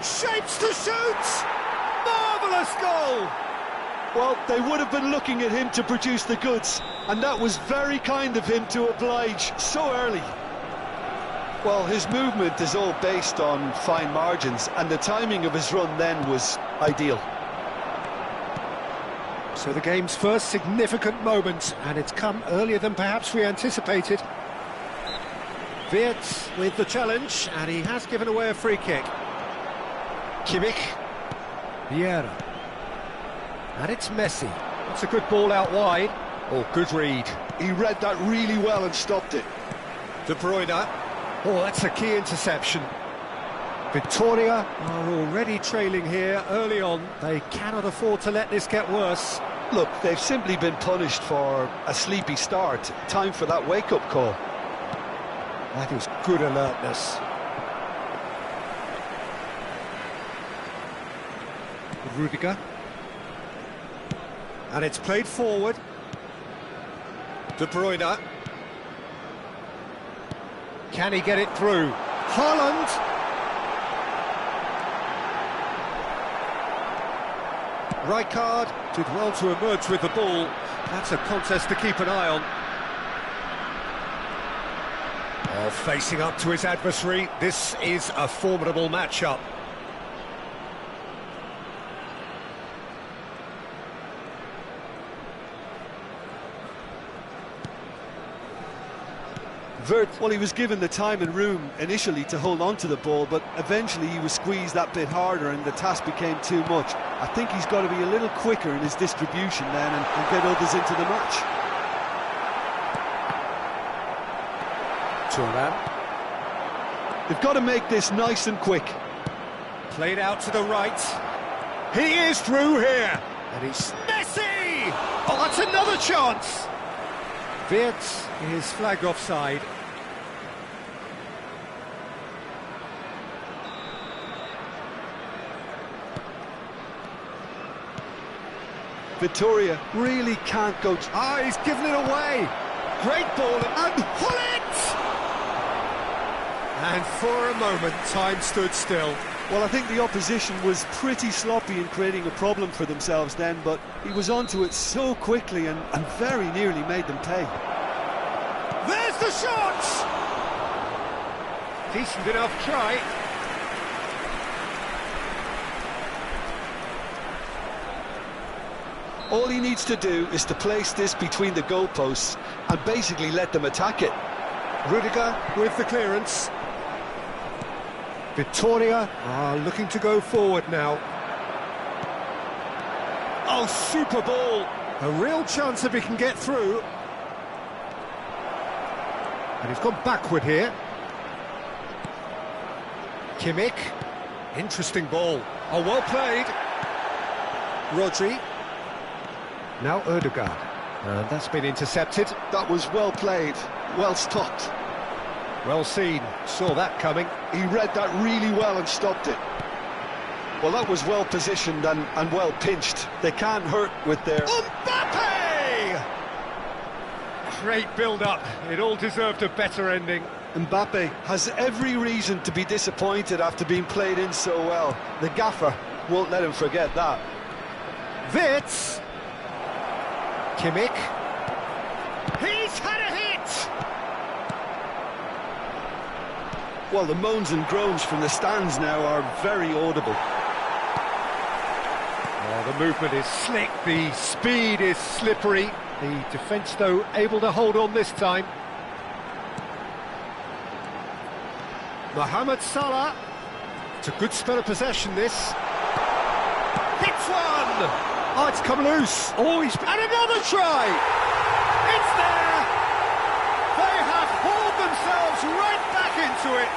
Shapes to shoot! Marvellous goal! Well, they would have been looking at him to produce the goods, and that was very kind of him to oblige so early. Well, his movement is all based on fine margins, and the timing of his run then was ideal. So the game's first significant moment, and it's come earlier than perhaps we anticipated. Wirtz with the challenge, and he has given away a free kick. Kimmich. Vieira. And it's Messi. That's a good ball out wide. Oh, good read. He read that really well and stopped it. De Bruyne. Oh, that's a key interception. Victoria are already trailing here early on. They cannot afford to let this get worse. Look, they've simply been punished for a sleepy start. Time for that wake-up call. That is good alertness. Rudiger. And it's played forward. De Bruyne. Can he get it through? Haaland! Rijkaard did well to emerge with the ball. That's a contest to keep an eye on. Oh, facing up to his adversary, this is a formidable matchup. Wirtz, well, he was given the time and room initially to hold on to the ball, but eventually he was squeezed that bit harder and the task became too much. I think he's got to be a little quicker in his distribution then and get others into the match. Thuram. They've got to make this nice and quick. Played out to the right. He is through here. And he's Messi! Oh, that's another chance! Wirtz is flagged offside. Victoria really can't go... Ah, he's given it away! Great ball, and Gullit! And for a moment, time stood still. Well, I think the opposition was pretty sloppy in creating a problem for themselves then, but he was onto it so quickly and very nearly made them pay. There's the shot! Decent enough try. All he needs to do is to place this between the goalposts and basically let them attack it. Rudiger with the clearance. Victoria are looking to go forward now. Oh, super ball! A real chance if he can get through. And he's gone backward here. Kimmich. Interesting ball. Oh, well played. Rodri. Now Odegaard. And that's been intercepted. That was well played, well stopped. Well seen, saw that coming. He read that really well and stopped it. Well, that was well positioned and well pinched. They can't hurt with their... Mbappe! Great build-up. It all deserved a better ending. Mbappe has every reason to be disappointed after being played in so well. The gaffer won't let him forget that. Wirtz. Kimmich. He's had a hit! Well, the moans and groans from the stands now are very audible. Oh, the movement is slick, the speed is slippery. The defence, though, able to hold on this time. Mohamed Salah. It's a good spell of possession, this. Hits one! Oh, it's come loose. Oh, and another try! It's there! They have hauled themselves right back into it.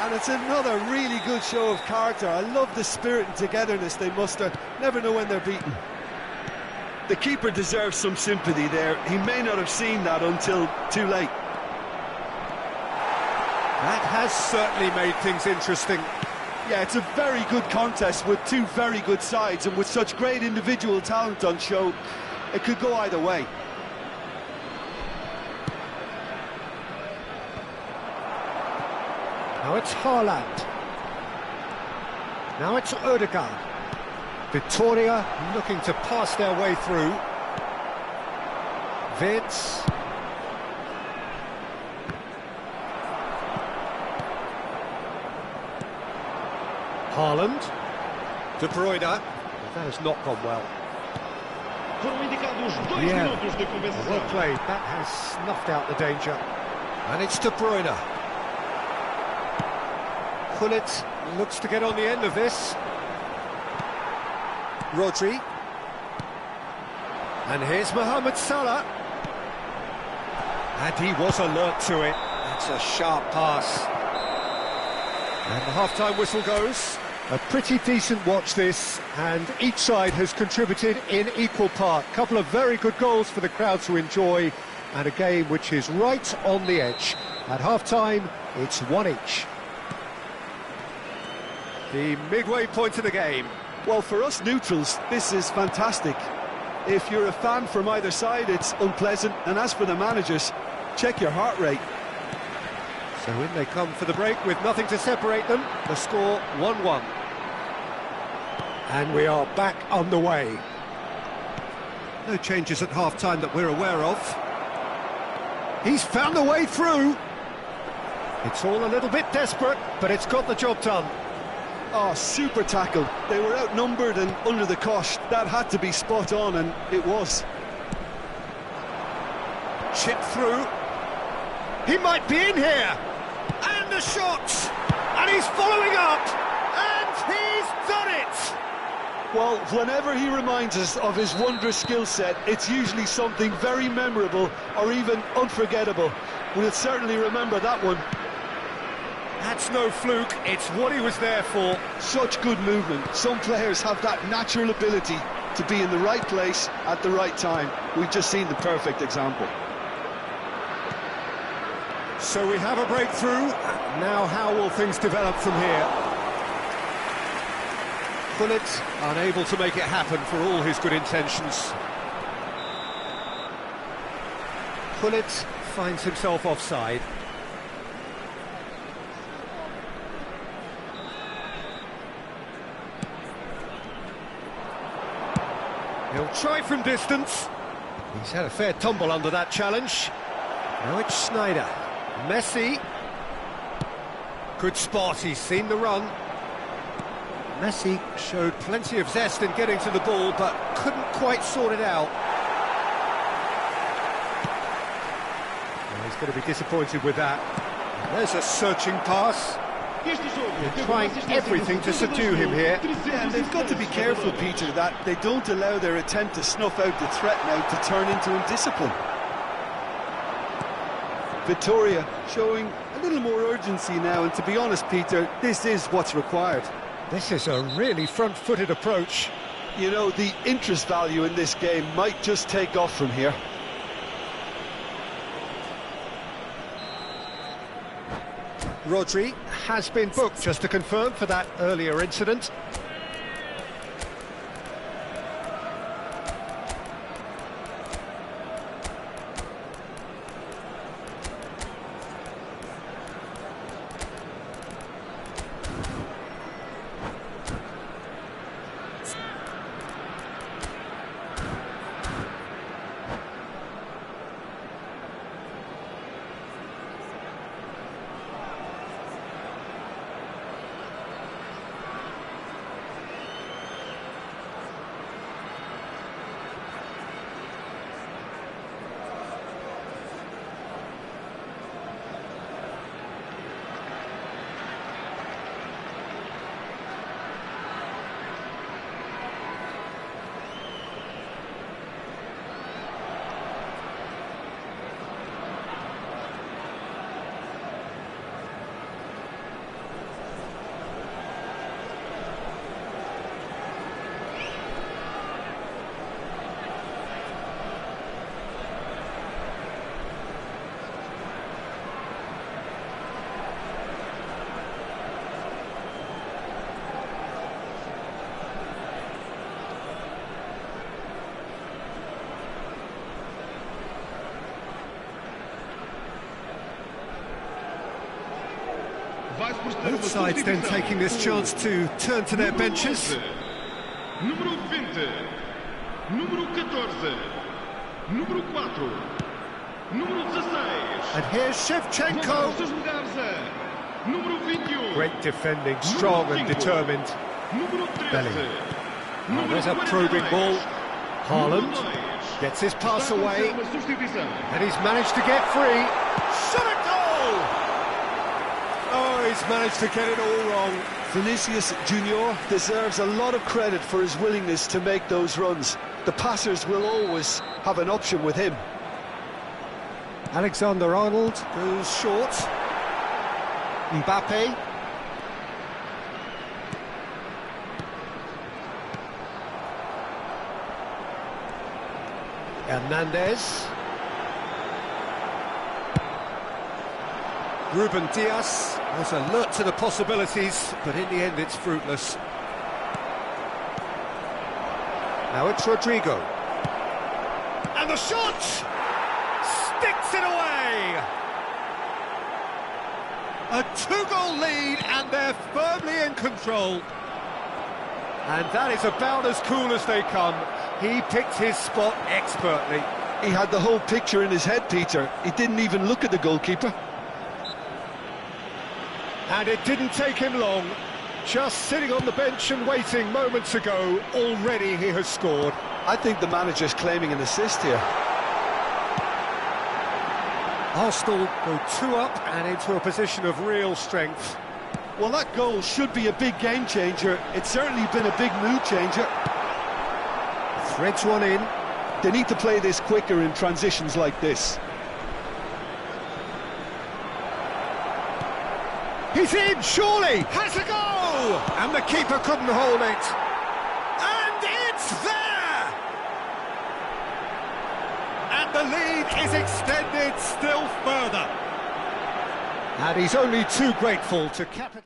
And it's another really good show of character. I love the spirit and togetherness they muster. Never know when they're beaten. The keeper deserves some sympathy there. He may not have seen that until too late. That has certainly made things interesting. Yeah, it's a very good contest with two very good sides, and with such great individual talent on show, it could go either way. Now it's Haaland. Now it's Odegaard. Victoria looking to pass their way through. Vince. Haaland. De Bruyne. That has not gone well. Yeah, well played. That has snuffed out the danger. And it's De Bruyne. Gullit looks to get on the end of this. Rodri. And here's Mohamed Salah. And he was alert to it. That's a sharp pass. And the half-time whistle goes. A pretty decent watch this, and each side has contributed in equal part. A couple of very good goals for the crowd to enjoy, and a game which is right on the edge. At half-time, it's 1 each. The midway point of the game. Well, for us neutrals, this is fantastic. If you're a fan from either side, it's unpleasant, and as for the managers, check your heart rate. So in they come for the break with nothing to separate them. The score 1-1. And we are back underway. No changes at half-time that we're aware of. He's found a way through. It's all a little bit desperate, but it's got the job done. Oh, super tackle. They were outnumbered and under the cosh. That had to be spot on, and it was. Chip through. He might be in here. And the shot. And he's following up. And he's done it. Well, whenever he reminds us of his wondrous skill set, it's usually something very memorable or even unforgettable. We'll certainly remember that one. That's no fluke, it's what he was there for. Such good movement. Some players have that natural ability to be in the right place at the right time. We've just seen the perfect example. So we have a breakthrough. Now how will things develop from here? Gullit unable to make it happen for all his good intentions. Gullit finds himself offside. He'll try from distance. He's had a fair tumble under that challenge. Now it's Snyder. Messi. Good spot, he's seen the run. Messi showed plenty of zest in getting to the ball, but couldn't quite sort it out. Well, he's going to be disappointed with that. There's a searching pass. They're trying everything to subdue him here. Yeah, and they've got to be careful, Peter, that they don't allow their attempt to snuff out the threat now to turn into indiscipline. Victoria showing a little more urgency now, and to be honest, Peter, this is what's required. This is a really front-footed approach. You know, the interest value in this game might just take off from here. Rodri has been booked, just to confirm, for that earlier incident. Both sides then taking this chance to turn to their benches. Número 20, número 14, número 4, número 16. And here's Shevchenko. Número 21. Great defending, strong and determined. Número 13. Belly. Oh, there's a probing ball. Haaland gets his pass away. And he's managed to get free. Shot a goal! Oh, he's managed to get it all wrong. Vinicius Junior deserves a lot of credit for his willingness to make those runs. The passers will always have an option with him. Alexander-Arnold goes short. Mbappe. Hernandez. Ruben Dias was alert to the possibilities, but in the end it's fruitless. Now it's Rodrigo. And the shot! Sticks it away! A two-goal lead, and they're firmly in control. And that is about as cool as they come. He picked his spot expertly. He had the whole picture in his head, Peter. He didn't even look at the goalkeeper. And it didn't take him long. Just sitting on the bench and waiting moments ago, already he has scored. I think the manager's claiming an assist here. Arsenal go 2 up and into a position of real strength. Well, that goal should be a big game changer. It's certainly been a big mood changer. Threads one in. They need to play this quicker in transitions like this. He's in, surely! Has a go! And the keeper couldn't hold it. And it's there! And the lead is extended still further. And he's only too grateful to cap it.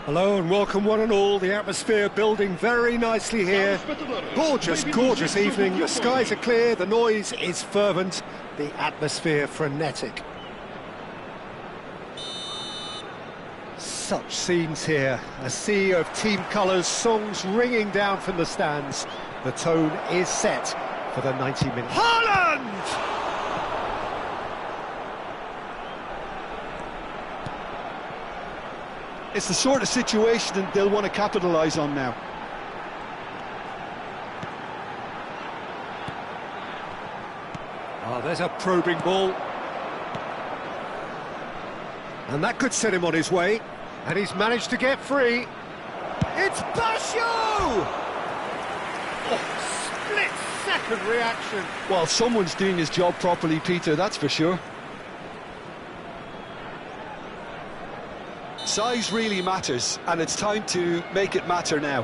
Hello and welcome one and all. The atmosphere building very nicely here. Gorgeous, gorgeous evening. The skies are clear, the noise is fervent, the atmosphere frenetic. Such scenes here. A sea of team colours, songs ringing down from the stands. The tone is set for the 90 minutes. Haaland! It's the sort of situation that they'll want to capitalise on now. Oh, there's a probing ball. And that could set him on his way. And he's managed to get free. It's Basho! Oh, split-second reaction. Well, someone's doing his job properly, Peter, that's for sure. Size really matters, and it's time to make it matter now.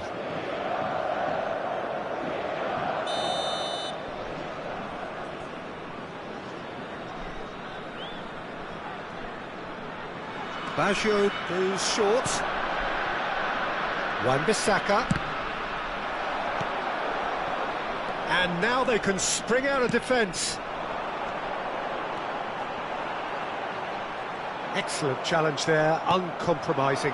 Baggio goes short. Wan-Bissaka. And now they can spring out of defence. Excellent challenge there, uncompromising.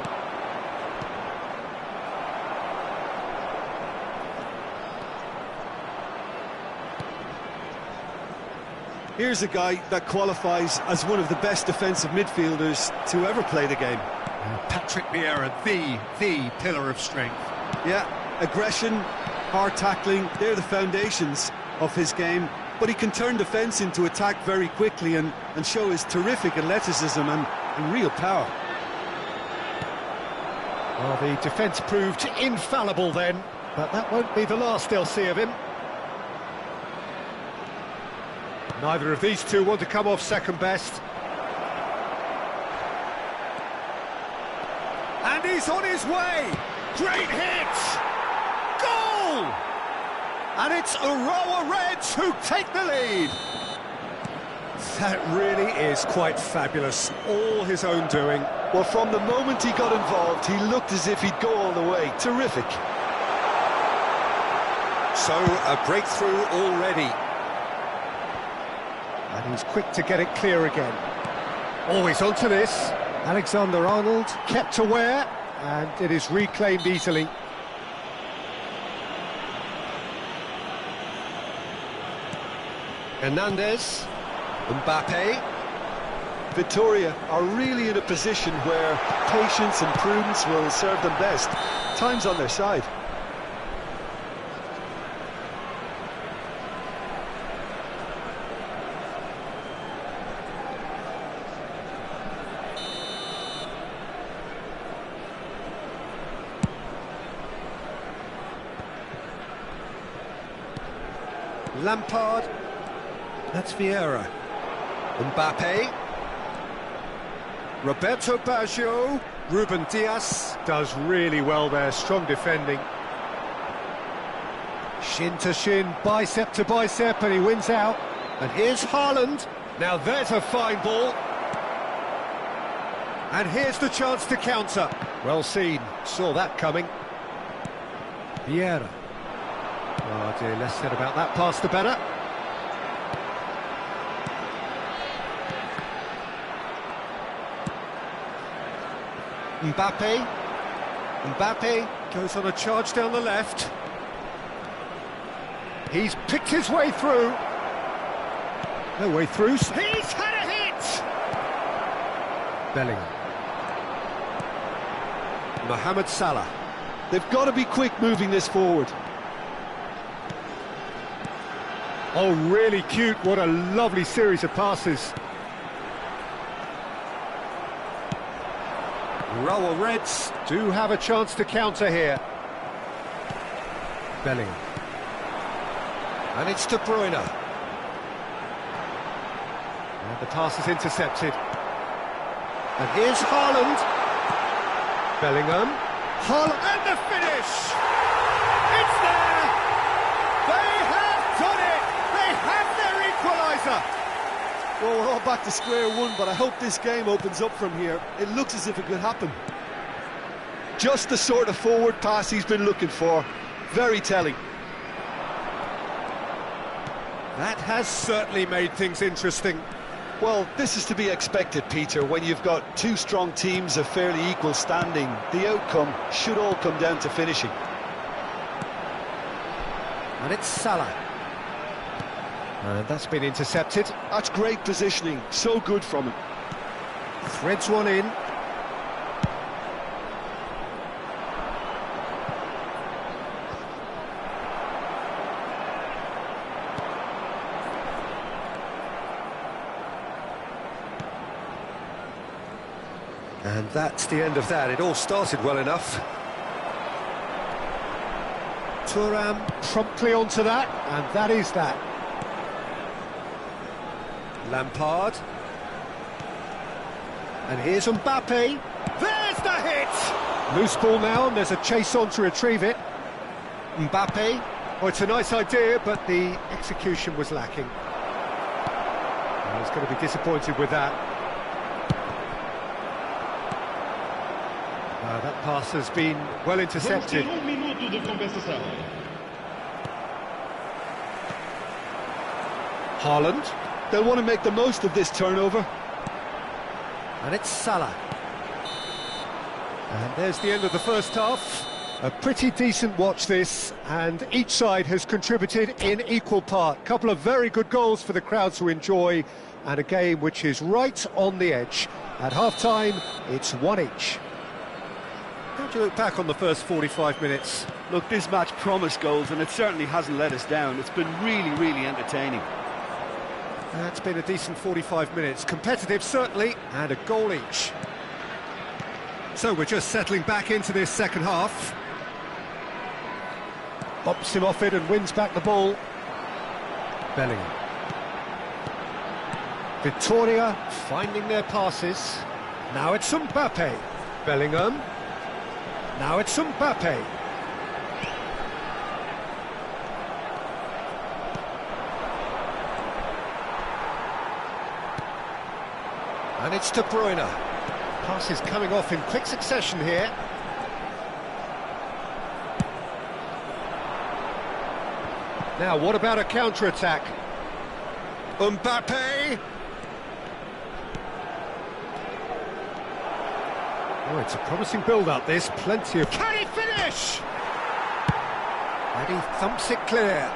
Here's a guy that qualifies as one of the best defensive midfielders to ever play the game. Patrick Vieira, the pillar of strength. Yeah, aggression, hard tackling, they're the foundations of his game. But he can turn defence into attack very quickly and show his terrific athleticism and real power. Well, the defence proved infallible then, but that won't be the last they'll see of him. Neither of these two want to come off second best. And he's on his way! Great hit! Goal! And it's Urawa Reds who take the lead. That really is quite fabulous, all his own doing. Well, from the moment he got involved, he looked as if he'd go all the way. Terrific. So, a breakthrough already. And he's quick to get it clear again. Always onto this. Alexander-Arnold kept aware, and it is reclaimed easily. Hernandez, Mbappe. Vitoria are really in a position where patience and prudence will serve them best. Time's on their side. Lampard. That's Vieira. Mbappe. Roberto Baggio. Ruben Dias does really well there, strong defending. Shin to shin, bicep to bicep, and he wins out. And here's Haaland. Now there's a fine ball. And here's the chance to counter. Well seen, saw that coming. Vieira. Oh dear, less said about that pass the better. Mbappe goes on a charge down the left. He's picked his way through. No way through. He's had a hit! Bellingham. Mohamed Salah. They've got to be quick moving this forward. Oh, really cute. What a lovely series of passes. Urawa Reds do have a chance to counter here. Bellingham. And it's De Bruyne. And the pass is intercepted. And here's Haaland. Bellingham. Haaland. And the finish! It's there! They have done it! They have their equaliser! Well, we're all back to square one, but I hope this game opens up from here. It looks as if it could happen. Just the sort of forward pass he's been looking for. Very telling. That has certainly made things interesting. Well, this is to be expected, Peter, when you've got two strong teams of fairly equal standing. The outcome should all come down to finishing. And it's Salah. And that's been intercepted. That's great positioning, so good from him. Threads one in. And that's the end of that. It all started well enough. Thuram promptly onto that, and that is that. Lampard. And here's Mbappe. There's the a hit! Loose ball now, and there's a chase on to retrieve it. Mbappe. Well, it's a nice idea, but the execution was lacking. Well, he's going to be disappointed with that. That pass has been well intercepted. Haaland. They'll want to make the most of this turnover. And it's Salah. And there's the end of the first half. A pretty decent watch this, and each side has contributed in equal part. Couple of very good goals for the crowd to enjoy, and a game which is right on the edge. At half-time, it's 1 each. How do you look back on the first 45 minutes? Look, this match promised goals, and it certainly hasn't let us down. It's been really, really entertaining. It's been a decent 45 minutes. Competitive, certainly, and a goal each. So we're just settling back into this second half. Bops him off it and wins back the ball. Bellingham. Victoria finding their passes. Now it's Mbappe. Bellingham. Now it's Mbappe. And it's De Bruyne. Passes coming off in quick succession here. Now, what about a counter-attack? Mbappe! Oh, it's a promising build-up, this. Plenty of... Can he finish? And he thumps it clear.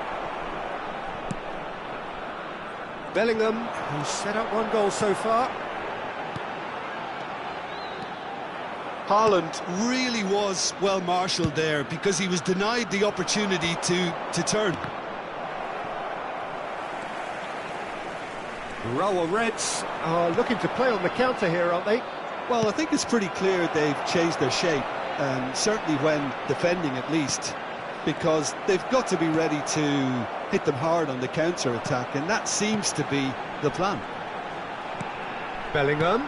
Bellingham, who's set up 1 goal so far. Haaland really was well marshalled there because he was denied the opportunity to turn. Rower Reds are looking to play on the counter here, aren't they? Well, I think it's pretty clear they've changed their shape, certainly when defending at least, because they've got to be ready to hit them hard on the counter-attack, and that seems to be the plan. Bellingham,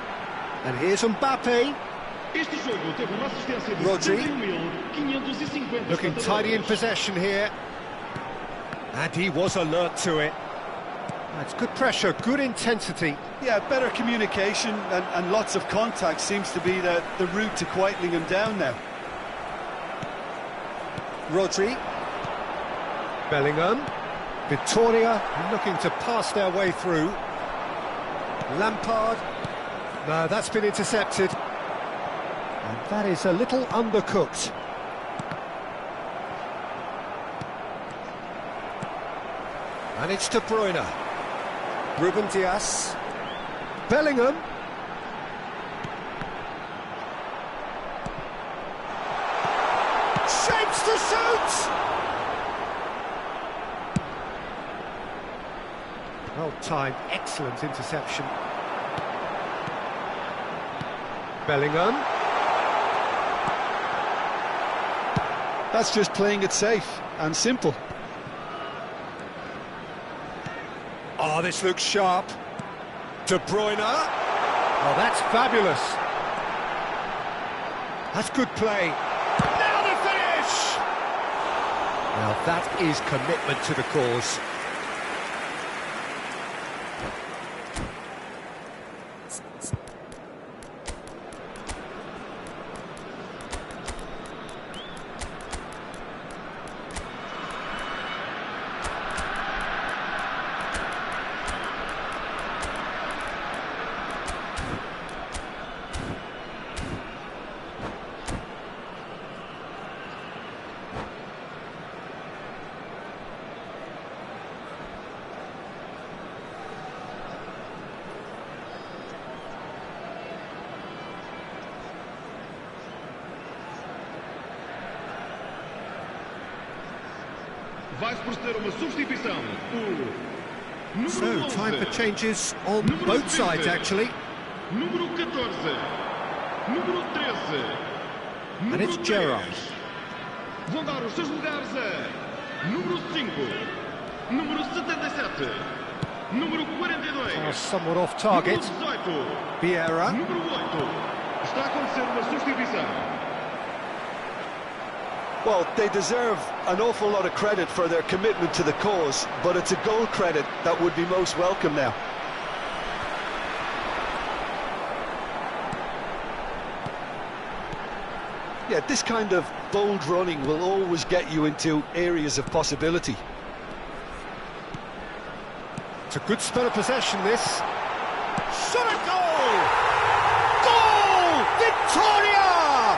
and here's Mbappe. Rodri, looking tidy in possession here, and he was alert to it. That's good pressure, good intensity. Yeah, better communication and lots of contact seems to be the route to quietening him down now. Rodri, Bellingham, Victoria looking to pass their way through. Lampard, no, that's been intercepted. And that is a little undercooked. And it's De Bruyne. Ruben Dias. Bellingham. Shapes to shoot! Well timed, excellent interception. Bellingham. That's just playing it safe and simple. Oh, this looks sharp. De Bruyne. Oh, that's fabulous. That's good play. Now the finish! Now that is commitment to the cause. So, time for changes on both sides, actually. And it's Gerrard. Somewhat off target. Vieira. Está a acontecer uma substituição. Well, they deserve an awful lot of credit for their commitment to the cause, but it's a goal credit that would be most welcome now. Yeah, this kind of bold running will always get you into areas of possibility. It's a good spell of possession, this. Shot a goal! Goal! Victoria!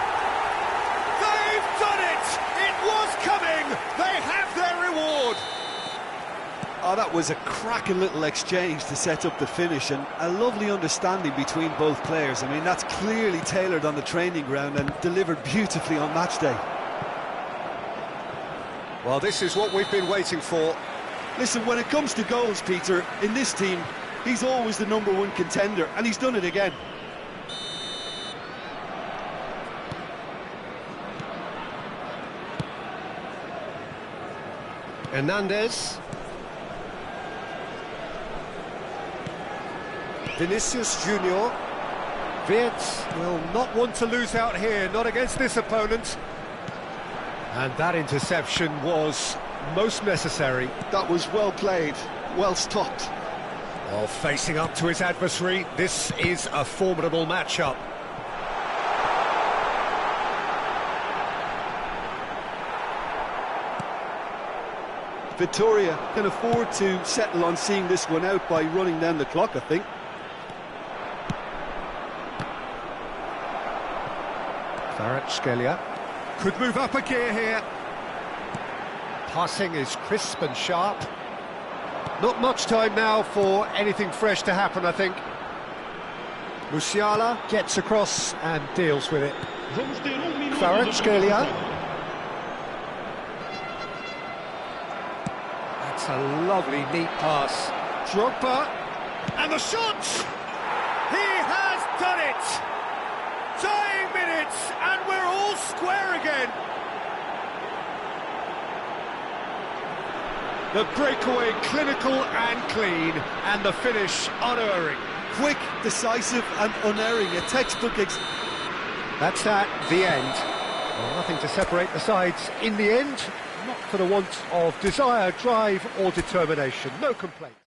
They've done it! It was coming! They have their reward! Oh, that was a cracking little exchange to set up the finish, and a lovely understanding between both players. I mean, that's clearly tailored on the training ground and delivered beautifully on match day. Well, this is what we've been waiting for. Listen, when it comes to goals, Peter, in this team, he's always the #1 contender, and he's done it again. Hernandez. Vinicius Junior. Wirtz will not want to lose out here, not against this opponent. And that interception was most necessary. That was well played, well stopped. While facing up to his adversary, this is a formidable matchup. Victoria can afford to settle on seeing this one out by running down the clock, I think. Kvaratskhelia could move up a gear here. Passing is crisp and sharp. Not much time now for anything fresh to happen, I think. Musiala gets across and deals with it. Kvaratskhelia. That's a lovely, neat pass. Drogba. And the shot! He has done it! Dying minutes, and we're all square again. The breakaway clinical and clean, and the finish unerring. Quick, decisive and unerring, a textbook That's that, the end. Well, nothing to separate the sides in the end, not for the want of desire, drive or determination, no complaints.